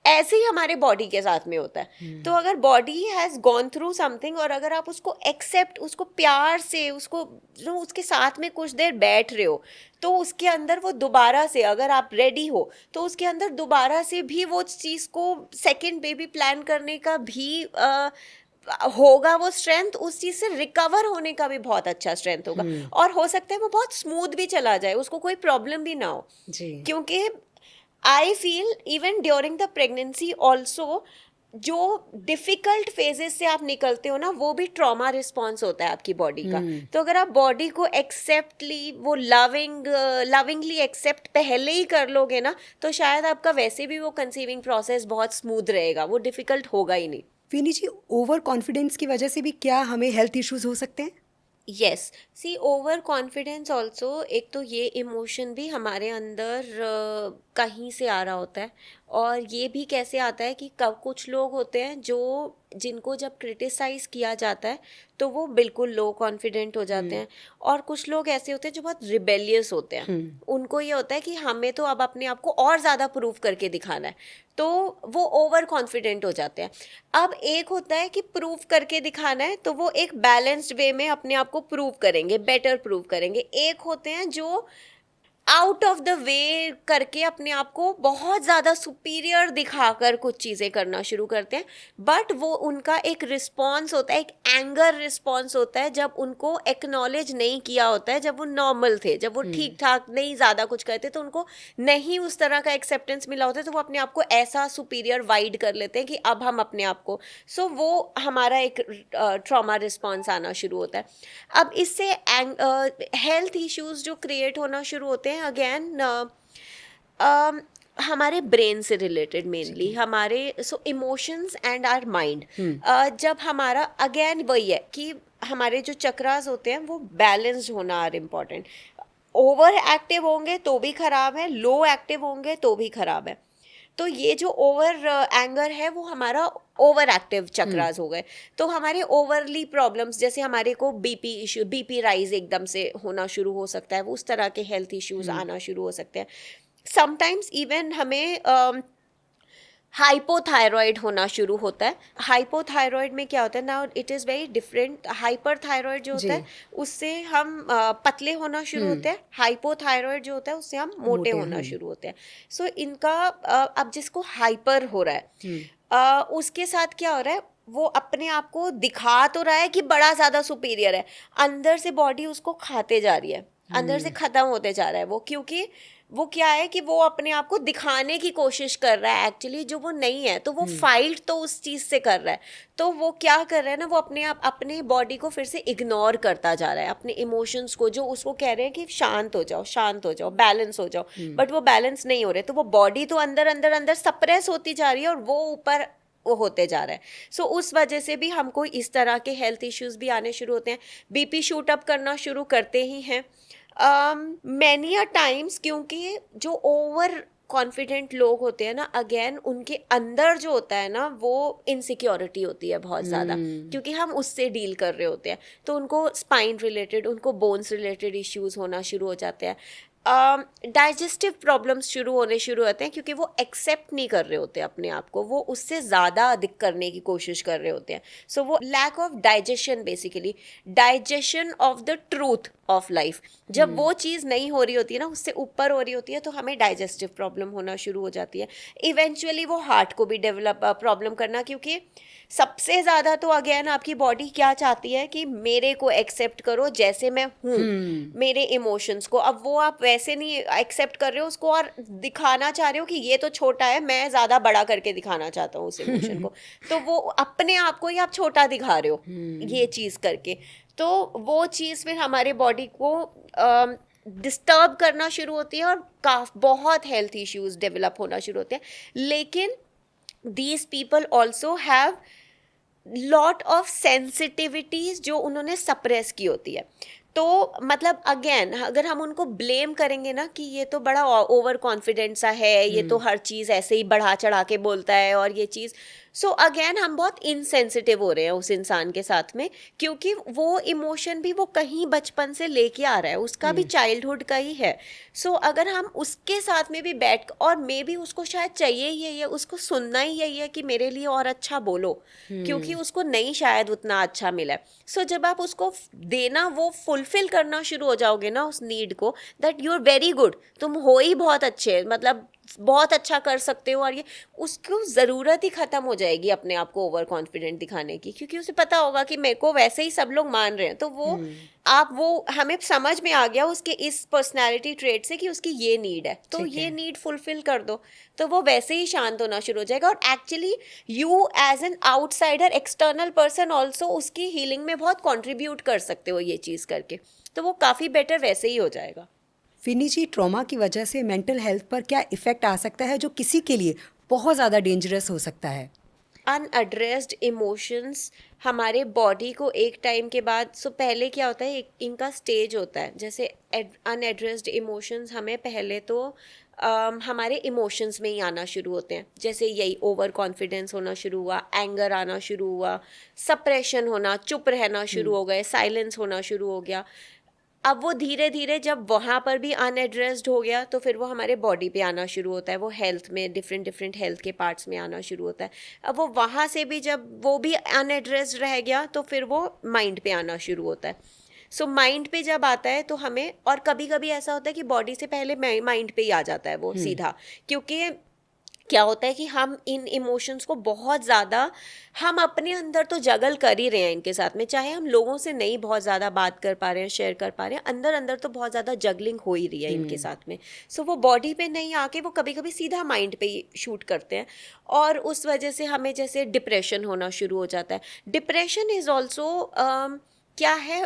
ऐसे ही हमारे बॉडी के साथ में होता है। तो अगर body has gone through something और अगर आप उसको एक्सेप्ट, उसको प्यार से, उसको जो उसके साथ में कुछ देर बैठ रहे हो, तो उसके अंदर वो दोबारा से, अगर आप रेडी हो तो उसके अंदर दोबारा से भी वो चीज़ को सेकेंड बेबी प्लान करने का भी होगा, वो स्ट्रेंथ, उस चीज़ से रिकवर होने का भी बहुत अच्छा स्ट्रेंथ होगा। और हो सकता है वो बहुत स्मूथ भी चला जाए, उसको कोई प्रॉब्लम भी ना हो जी। क्योंकि I feel even during the pregnancy also जो डिफिकल्ट फेजेस से आप निकलते हो ना, वो भी ट्रॉमा रिस्पॉन्स होता है आपकी बॉडी का। तो अगर आप बॉडी को एक्सेप्टली, वो लविंगली एक्सेप्ट पहले ही कर लोगे ना, तो शायद आपका वैसे भी वो कंसीविंग प्रोसेस बहुत स्मूथ रहेगा, वो डिफिकल्ट होगा ही नहीं। विनी जी, ओवर कॉन्फिडेंस की वजह से भी क्या हमें हेल्थ इश्यूज हो सकते हैं? यस, सी ओवर कॉन्फिडेंस ऑल्सो, एक तो ये इमोशन भी हमारे अंदर कहीं से आ रहा होता है, और ये भी कैसे आता है कि कुछ लोग होते हैं जो, जिनको जब क्रिटिसाइज़ किया जाता है तो वो बिल्कुल लो कॉन्फिडेंट हो जाते हैं, और कुछ लोग ऐसे होते हैं जो बहुत रिबेलियस होते हैं, उनको ये होता है कि हमें तो अब अपने आप को और ज़्यादा प्रूव करके दिखाना है, तो वो ओवर कॉन्फिडेंट हो जाते हैं। अब एक होता है कि प्रूव करके दिखाना है, तो वो एक बैलेंस्ड वे में अपने आप को प्रूव करेंगे, बेटर प्रूव करेंगे। एक होते हैं जो आउट ऑफ द वे करके अपने आप को बहुत ज़्यादा सुपीरियर दिखाकर कुछ चीज़ें करना शुरू करते हैं, बट वो उनका एक रिस्पॉन्स होता है, एक एंगर रिस्पॉन्स होता है, जब उनको एक्नॉलेज नहीं किया होता है, जब वो नॉर्मल थे, जब वो ठीक ठाक नहीं ज़्यादा कुछ करते, तो उनको नहीं उस तरह का एक्सेप्टेंस मिला होता है, तो वो अपने आप को ऐसा सुपीरियर वाइड कर लेते हैं कि अब हम अपने आप को, सो वो हमारा एक ट्रॉमा रिस्पॉन्स आना शुरू होता है। अब इससे हेल्थ इश्यूज जो क्रिएट होना शुरू होते हैं, अगेन हमारे ब्रेन से रिलेटेड मेनली, हमारे सो इमोशंस एंड आवर माइंड, जब हमारा अगेन वही है कि हमारे जो चक्रास होते हैं वो बैलेंस्ड होना आर इम्पॉर्टेंट। ओवर एक्टिव होंगे तो भी खराब है, लो एक्टिव होंगे तो भी खराब है। तो ये जो ओवर एंगर है वो हमारा ओवर एक्टिव चक्रास हो गए, तो हमारे ओवरली प्रॉब्लम्स, जैसे हमारे को बीपी राइज एकदम से होना शुरू हो सकता है, वो उस तरह के हेल्थ इश्यूज आना शुरू हो सकते हैं। समटाइम्स इवन हमें हाइपोथायरॉयड होना शुरू होता है। हाइपोथायरॉयड में क्या होता है ना, इट इज़ वेरी डिफरेंट। हाइपरथायरॉयड जो होता है उससे हम पतले होना शुरू होते हैं, हाइपोथायरॉयड जो होता है उससे हम मोटे होना शुरू होते हैं। सो इनका अब जिसको हाइपर हो रहा है उसके साथ क्या हो रहा है, वो अपने आप को दिखा तो रहा है कि बड़ा ज़्यादा सुपीरियर है, अंदर से बॉडी उसको खाते जा रही है, अंदर से ख़त्म होते जा रहा है वो, क्योंकि वो क्या है कि वो अपने आप को दिखाने की कोशिश कर रहा है एक्चुअली जो वो नहीं है, तो वो फाइट तो उस चीज़ से कर रहा है। तो वो क्या कर रहा है ना, वो अपने आप अपने बॉडी को फिर से इग्नोर करता जा रहा है, अपने इमोशंस को, जो उसको कह रहे हैं कि शांत हो जाओ, शांत हो जाओ, बैलेंस हो जाओ, बट वो बैलेंस नहीं हो रहे, तो वो बॉडी तो अंदर अंदर अंदर सप्रेस होती जा रही है और वो ऊपर वो होते जा रहा है। सो उस वजह से भी हमको इस तरह के हेल्थ इश्यूज भी आने शुरू होते हैं, बीपी शूट अप करना शुरू करते ही हैं मैनी अ टाइम्स, क्योंकि जो ओवर कॉन्फिडेंट लोग होते हैं ना, अगेन उनके अंदर जो होता है ना वो इनसिक्योरिटी होती है बहुत ज़्यादा, क्योंकि हम उससे डील कर रहे होते हैं, तो उनको स्पाइन रिलेटेड, उनको बोन्स रिलेटेड इश्यूज होना शुरू हो जाते हैं, डाइजेस्टिव प्रॉब्लम्स शुरू होते हैं, क्योंकि वो एक्सेप्ट नहीं कर रहे होते अपने आप को, वो उससे ज़्यादा अधिक करने की कोशिश कर रहे होते हैं। सो वो lack of digestion, basically digestion of the truth of life, जब वो चीज़ नहीं हो रही होती है ना, उससे ऊपर हो रही होती है, तो हमें डाइजेस्टिव प्रॉब्लम होना शुरू हो जाती है। इवेंचुअली वो हार्ट को भी डेवलप प्रॉब्लम करना, क्योंकि सबसे ज़्यादा तो अगेन आपकी बॉडी क्या चाहती है कि मेरे को एक्सेप्ट करो जैसे मैं हूँ, मेरे इमोशंस को। अब वो आप वैसे नहीं एक्सेप्ट कर रहे हो उसको, और दिखाना चाह रहे हो कि ये तो छोटा है, मैं ज़्यादा बड़ा करके दिखाना चाहता हूँ उस इमोशन को, तो वो अपने आप को ही आप छोटा दिखा रहे हो ये चीज़ करके। तो वो चीज़ फिर हमारे बॉडी को डिस्टर्ब करना शुरू होती है, और बहुत हेल्थ इश्यूज डेवलप होना शुरू होते हैं। लेकिन these people also have lot of sensitivities जो उन्होंने सप्रेस की होती है। तो मतलब अगेन अगर हम उनको ब्लेम करेंगे ना कि ये तो बड़ा ओवर कॉन्फिडेंट सा है, ये तो हर चीज़ ऐसे ही बढ़ा चढ़ा के बोलता है और ये चीज़, सो अगेन हम बहुत इनसेंसिटिव हो रहे हैं उस इंसान के साथ में, क्योंकि वो इमोशन भी वो कहीं बचपन से लेके आ रहा है, उसका भी चाइल्डहुड का ही है। सो अगर हम उसके साथ में भी बैठ, और मे बी उसको शायद चाहिए ही यही है, उसको सुनना ही यही है कि मेरे लिए और अच्छा बोलो, क्योंकि उसको नहीं शायद उतना अच्छा मिला है। सो जब आप उसको देना, वो फुलफिल करना शुरू हो जाओगे ना उस नीड को, that you are very good, तुम हो ही बहुत अच्छे, मतलब बहुत अच्छा कर सकते हो, और ये उसको ज़रूरत ही ख़त्म हो जाएगी अपने आप को ओवर कॉन्फिडेंट दिखाने की, क्योंकि उसे पता होगा कि मेरे को वैसे ही सब लोग मान रहे हैं। तो वो वो हमें समझ में आ गया उसके इस पर्सनैलिटी ट्रेट से कि उसकी ये नीड है, तो ये नीड फुलफिल कर दो, तो वो वैसे ही शांत होना शुरू हो जाएगा। और actually you as an outsider, external person also उसकी हीलिंग में बहुत कॉन्ट्रीब्यूट कर सकते हो ये चीज़ करके, तो वो काफ़ी बेटर वैसे ही हो जाएगा। विनी जी, ट्रॉमा की वजह से मेंटल हेल्थ पर क्या इफ़ेक्ट आ सकता है जो किसी के लिए बहुत ज़्यादा डेंजरस हो सकता है? अनएड्रेस्ड इमोशंस हमारे बॉडी को एक टाइम के बाद, सो पहले क्या होता है, इनका स्टेज होता है, जैसे अनएड्रेस्ड इमोशंस हमें पहले तो हमारे इमोशंस में ही आना शुरू होते हैं, जैसे यही ओवर कॉन्फिडेंस होना शुरू हुआ, एंगर आना शुरू हुआ, सप्रेशन होना, चुप रहना शुरू हो गए, साइलेंस होना शुरू हो गया। अब वो धीरे धीरे जब वहाँ पर भी अनएड्रेस्ड हो गया, तो फिर वो हमारे बॉडी पे आना शुरू होता है, वो हेल्थ में डिफरेंट हेल्थ के पार्ट्स में आना शुरू होता है। अब वो वहाँ से भी जब वो भी अनएड्रेस्ड रह गया, तो फिर वो माइंड पे आना शुरू होता है। सो माइंड पे जब आता है तो हमें, और कभी कभी ऐसा होता है कि बॉडी से पहले माइंड पे ही आ जाता है वो सीधा, क्योंकि क्या होता है कि हम इन इमोशंस को बहुत ज़्यादा, हम अपने अंदर तो जगल कर ही रहे हैं इनके साथ में, चाहे हम लोगों से नहीं बहुत ज़्यादा बात कर पा रहे हैं, शेयर कर पा रहे हैं, अंदर अंदर तो बहुत ज़्यादा जगलिंग हो ही रही है इनके साथ में। सो वो बॉडी पे नहीं आके वो कभी कभी सीधा माइंड पे ही शूट करते हैं, और उस वजह से हमें जैसे डिप्रेशन होना शुरू हो जाता है। डिप्रेशन इज़ ऑल्सो क्या है,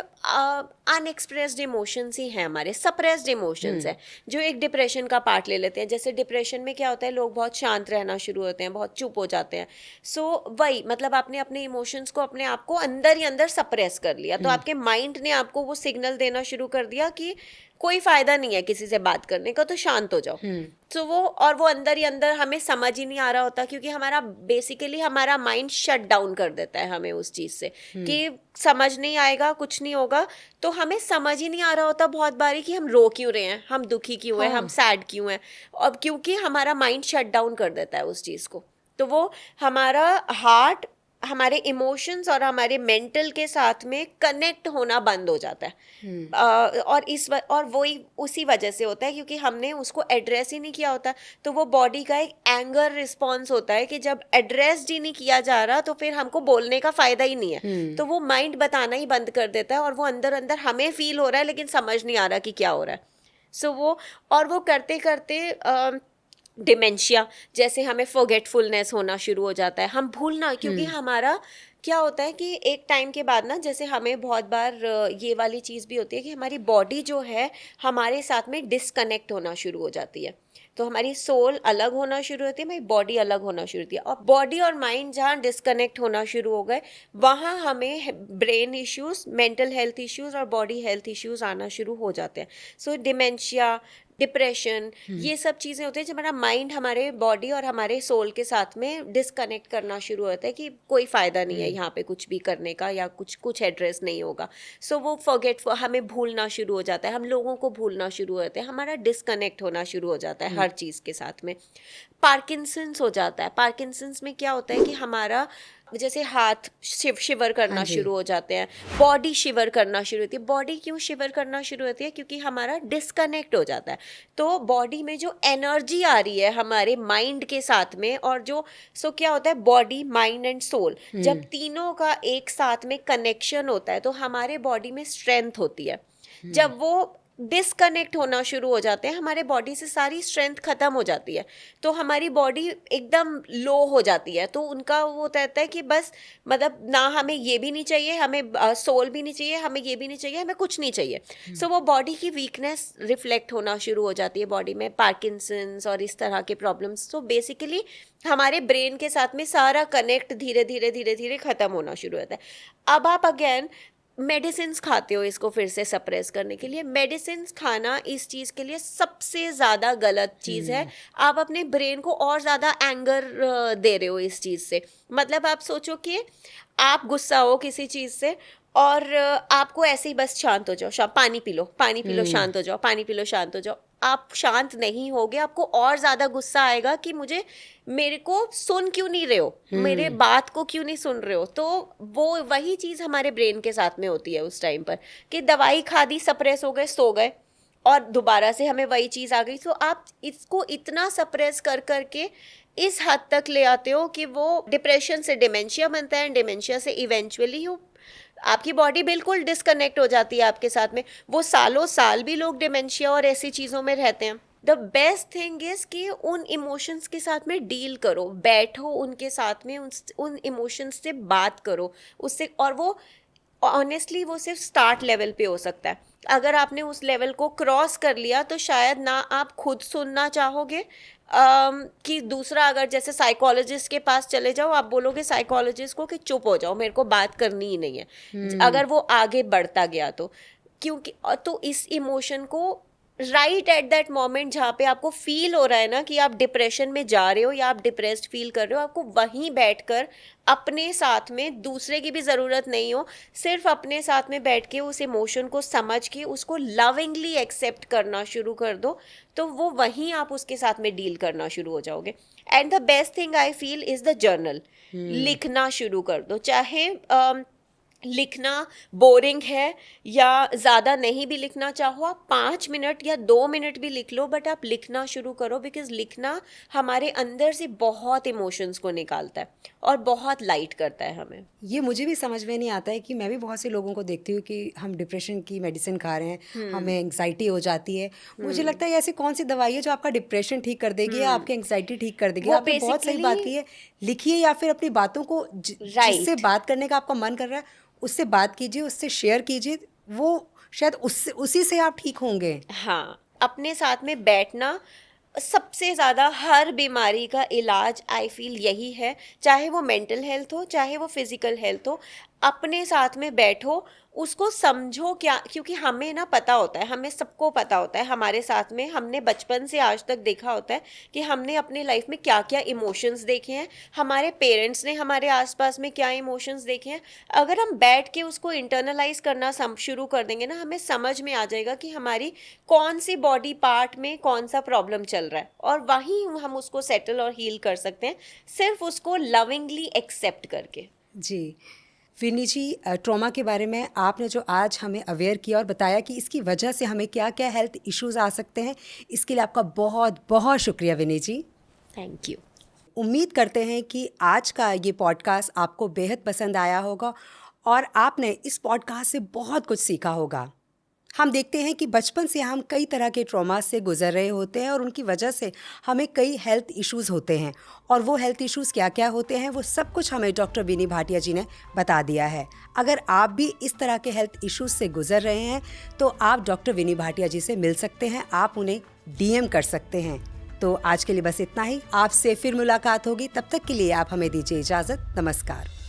अनएक्सप्रेस्ड इमोशंस ही हैं, हमारे सप्रेस्ड इमोशंस हैं जो एक डिप्रेशन का पार्ट ले लेते हैं। जैसे डिप्रेशन में क्या होता है, लोग बहुत शांत रहना शुरू होते हैं, बहुत चुप हो जाते हैं। सो वही मतलब आपने अपने इमोशंस को, अपने आप को अंदर ही अंदर सप्रेस कर लिया, तो आपके माइंड ने आपको वो सिग्नल देना शुरू कर दिया कि कोई फायदा नहीं है किसी से बात करने का, तो शांत हो जाओ। तो वो, और वो अंदर ही अंदर हमें समझ ही नहीं आ रहा होता, क्योंकि हमारा बेसिकली हमारा माइंड शट डाउन कर देता है हमें उस चीज़ से कि समझ नहीं आएगा, कुछ नहीं होगा। तो हमें समझ ही नहीं आ रहा होता बहुत बारी कि हम रो क्यों रहे हैं, हम दुखी क्यों हैं, हम सैड क्यों हैं, और क्योंकि हमारा माइंड शट डाउन कर देता है उस चीज़ को। तो वो हमारा हार्ट हमारे इमोशंस और हमारे मेंटल के साथ में कनेक्ट होना बंद हो जाता है। और वही उसी वजह से होता है क्योंकि हमने उसको एड्रेस ही नहीं किया होता। तो वो बॉडी का एक एंगर रिस्पॉन्स होता है कि जब एड्रेस्ड ही नहीं किया जा रहा तो फिर हमको बोलने का फायदा ही नहीं है, तो वो माइंड बताना ही बंद कर देता है, और वो अंदर अंदर हमें फील हो रहा है लेकिन समझ नहीं आ रहा कि क्या हो रहा है। सो वो करते करते डिमेंशिया, जैसे हमें फॉरगेटफुलनेस होना शुरू हो जाता है, हम भूलना, क्योंकि हमारा क्या होता है कि एक टाइम के बाद ना, जैसे हमें बहुत बार ये वाली चीज़ भी होती है कि हमारी बॉडी जो है हमारे साथ में डिस्कनेक्ट होना शुरू हो जाती है। तो हमारी सोल अलग होना शुरू होती है, हमारी बॉडी अलग होना शुरू होती है, और बॉडी और माइंड जहाँ डिस्कनेक्ट होना शुरू हो गए वहाँ हमें brain issues, mental health issues और बॉडी हेल्थ इश्यूज आना शुरू हो जाते हैं. सो डिमेंशिया, डिप्रेशन, ये सब चीज़ें होती हैं जब हमारा माइंड हमारे बॉडी और हमारे सोल के साथ में डिस्कनेक्ट करना शुरू होता है कि कोई फ़ायदा नहीं है यहाँ पे कुछ भी करने का, या कुछ एड्रेस नहीं होगा. सो वो हमें भूलना शुरू हो जाता है, हम लोगों को भूलना शुरू होते हैं, हमारा डिस्कनेक्ट होना शुरू हो जाता है हर चीज़ के साथ में. पार्किंसंस हो जाता है. पार्किंसंस में क्या होता है कि हमारा जैसे हाथ शिवर करना शुरू हो जाते हैं, बॉडी शिवर करना शुरू होती है. बॉडी क्यों शिवर करना शुरू होती है? क्योंकि हमारा डिस्कनेक्ट हो जाता है. तो बॉडी में जो एनर्जी आ रही है हमारे माइंड के साथ में, और जो क्या होता है, बॉडी, माइंड एंड सोल जब तीनों का एक साथ में कनेक्शन होता है तो हमारे बॉडी में स्ट्रेंथ होती है. जब वो डिस्कनेक्ट होना शुरू हो जाते हैं, हमारे बॉडी से सारी स्ट्रेंथ खत्म हो जाती है, तो हमारी बॉडी एकदम लो हो जाती है. तो उनका वो कहता है कि बस मतलब ना हमें ये भी नहीं चाहिए, हमें सोल भी नहीं चाहिए, हमें ये भी नहीं चाहिए, हमें कुछ नहीं चाहिए. सो वो बॉडी की वीकनेस रिफ्लेक्ट होना शुरू हो जाती है बॉडी में, पार्किंसंस और इस तरह के प्रॉब्लम्स. तो बेसिकली हमारे ब्रेन के साथ में सारा कनेक्ट धीरे धीरे धीरे धीरे खत्म होना शुरू होता है. अब आप अगेन मेडिसिन खाते हो इसको फिर से सप्रेस करने के लिए. मेडिसिन खाना इस चीज़ के लिए सबसे ज़्यादा गलत चीज़ है. आप अपने ब्रेन को और ज़्यादा एंगर दे रहे हो इस चीज़ से. मतलब आप सोचो कि आप गुस्सा हो किसी चीज़ से और आपको ऐसे ही बस शांत हो जाओ, पानी पी लो, शांत हो जाओ, पानी पी लो, शांत हो जाओ. आप शांत नहीं होगे, आपको और ज़्यादा गुस्सा आएगा कि मेरे को सुन क्यों नहीं रहे हो, मेरे बात को क्यों नहीं सुन रहे हो. तो वो वही चीज़ हमारे ब्रेन के साथ में होती है उस टाइम पर कि दवाई खा दी, सप्रेस हो गए, सो गए, और दोबारा से हमें वही चीज़ आ गई. तो आप इसको इतना सप्रेस कर करके इस हद तक ले आते हो कि वो डिप्रेशन से डिमेंशिया बनता है, डिमेंशिया से इवेंचुअली आपकी बॉडी बिल्कुल डिस्कनेक्ट हो जाती है आपके साथ में. वो सालों साल भी लोग डिमेंशिया और ऐसी चीज़ों में रहते हैं. द बेस्ट थिंग इज़ कि उन इमोशंस के साथ में डील करो, बैठो उनके साथ में, उन इमोशंस से बात करो उससे. और वो ऑनेस्टली वो सिर्फ स्टार्ट लेवल पे हो सकता है. अगर आपने उस लेवल को क्रॉस कर लिया तो शायद ना आप खुद सुनना चाहोगे कि दूसरा, अगर जैसे साइकोलॉजिस्ट के पास चले जाओ, आप बोलोगे साइकोलॉजिस्ट को कि चुप हो जाओ, मेरे को बात करनी ही नहीं है. अगर वो आगे बढ़ता गया तो क्योंकि तो इस इमोशन को राइट एट दैट मोमेंट जहाँ पे आपको फील हो रहा है ना कि आप डिप्रेशन में जा रहे हो या आप डिप्रेस्ड फील कर रहे हो, आपको वहीं बैठकर अपने साथ में, दूसरे की भी ज़रूरत नहीं हो, सिर्फ अपने साथ में बैठ के उस इमोशन को समझ के उसको लविंगली एक्सेप्ट करना शुरू कर दो. तो वो वहीं आप उसके साथ में डील करना शुरू हो जाओगे. And the best thing I feel is the journal. लिखना शुरू कर दो. चाहे लिखना बोरिंग है या ज़्यादा नहीं भी लिखना चाहो, आप 5 मिनट या 2 मिनट भी लिख लो, बट आप लिखना शुरू करो. बिकॉज लिखना हमारे अंदर से बहुत इमोशंस को निकालता है और बहुत लाइट करता है हमें. ये मुझे भी समझ में नहीं आता है कि मैं भी बहुत से लोगों को देखती हूँ कि हम डिप्रेशन की मेडिसिन खा रहे हैं, हमें एंग्जाइटी हो जाती है. मुझे लगता है ऐसी कौन सी दवाई है जो आपका डिप्रेशन ठीक कर देगी या आपकी एंग्जाइटी ठीक कर देगी. आपने बहुत सही बात की है. लिखिए या फिर अपनी बातों को जिससे बात करने का आपका मन कर रहा है उससे बात कीजिए, उससे शेयर कीजिए. वो शायद उसी से आप ठीक होंगे. हाँ, अपने साथ में बैठना सबसे ज़्यादा हर बीमारी का इलाज आई फील यही है. चाहे वो मेंटल हेल्थ हो, चाहे वो फिजिकल हेल्थ हो, अपने साथ में बैठो, उसको समझो. क्या, क्योंकि हमें ना पता होता है, हमें सबको पता होता है हमारे साथ में, हमने बचपन से आज तक देखा होता है कि हमने अपनी लाइफ में क्या क्या इमोशंस देखे हैं, हमारे पेरेंट्स ने हमारे आसपास में क्या इमोशंस देखे हैं. अगर हम बैठ के उसको इंटरनलाइज करना शुरू कर देंगे ना, हमें समझ में आ जाएगा कि हमारी कौन सी बॉडी पार्ट में कौन सा प्रॉब्लम चल रहा है, और वहीं हम उसको सेटल और हील कर सकते हैं, सिर्फ उसको लविंगली एक्सेप्ट करके. जी विनी जी, ट्रॉमा के बारे में आपने जो आज हमें अवेयर किया और बताया कि इसकी वजह से हमें क्या क्या हेल्थ इश्यूज आ सकते हैं, इसके लिए आपका बहुत बहुत शुक्रिया विनी जी. Thank you. उम्मीद करते हैं कि आज का ये पॉडकास्ट आपको बेहद पसंद आया होगा और आपने इस पॉडकास्ट से बहुत कुछ सीखा होगा. हम देखते हैं कि बचपन से हम कई तरह के ट्रॉमा से गुजर रहे होते हैं और उनकी वजह से हमें कई हेल्थ इश्यूज़ होते हैं, और वो हेल्थ इश्यूज़ क्या क्या होते हैं वो सब कुछ हमें डॉक्टर विनी भाटिया जी ने बता दिया है. अगर आप भी इस तरह के हेल्थ इश्यूज़ से गुजर रहे हैं तो आप डॉक्टर विनी भाटिया जी से मिल सकते हैं, आप उन्हें DM कर सकते हैं. तो आज के लिए बस इतना ही। आपसे फिर मुलाकात होगी, तब तक के लिए आप हमें दीजिए इजाजत। नमस्कार।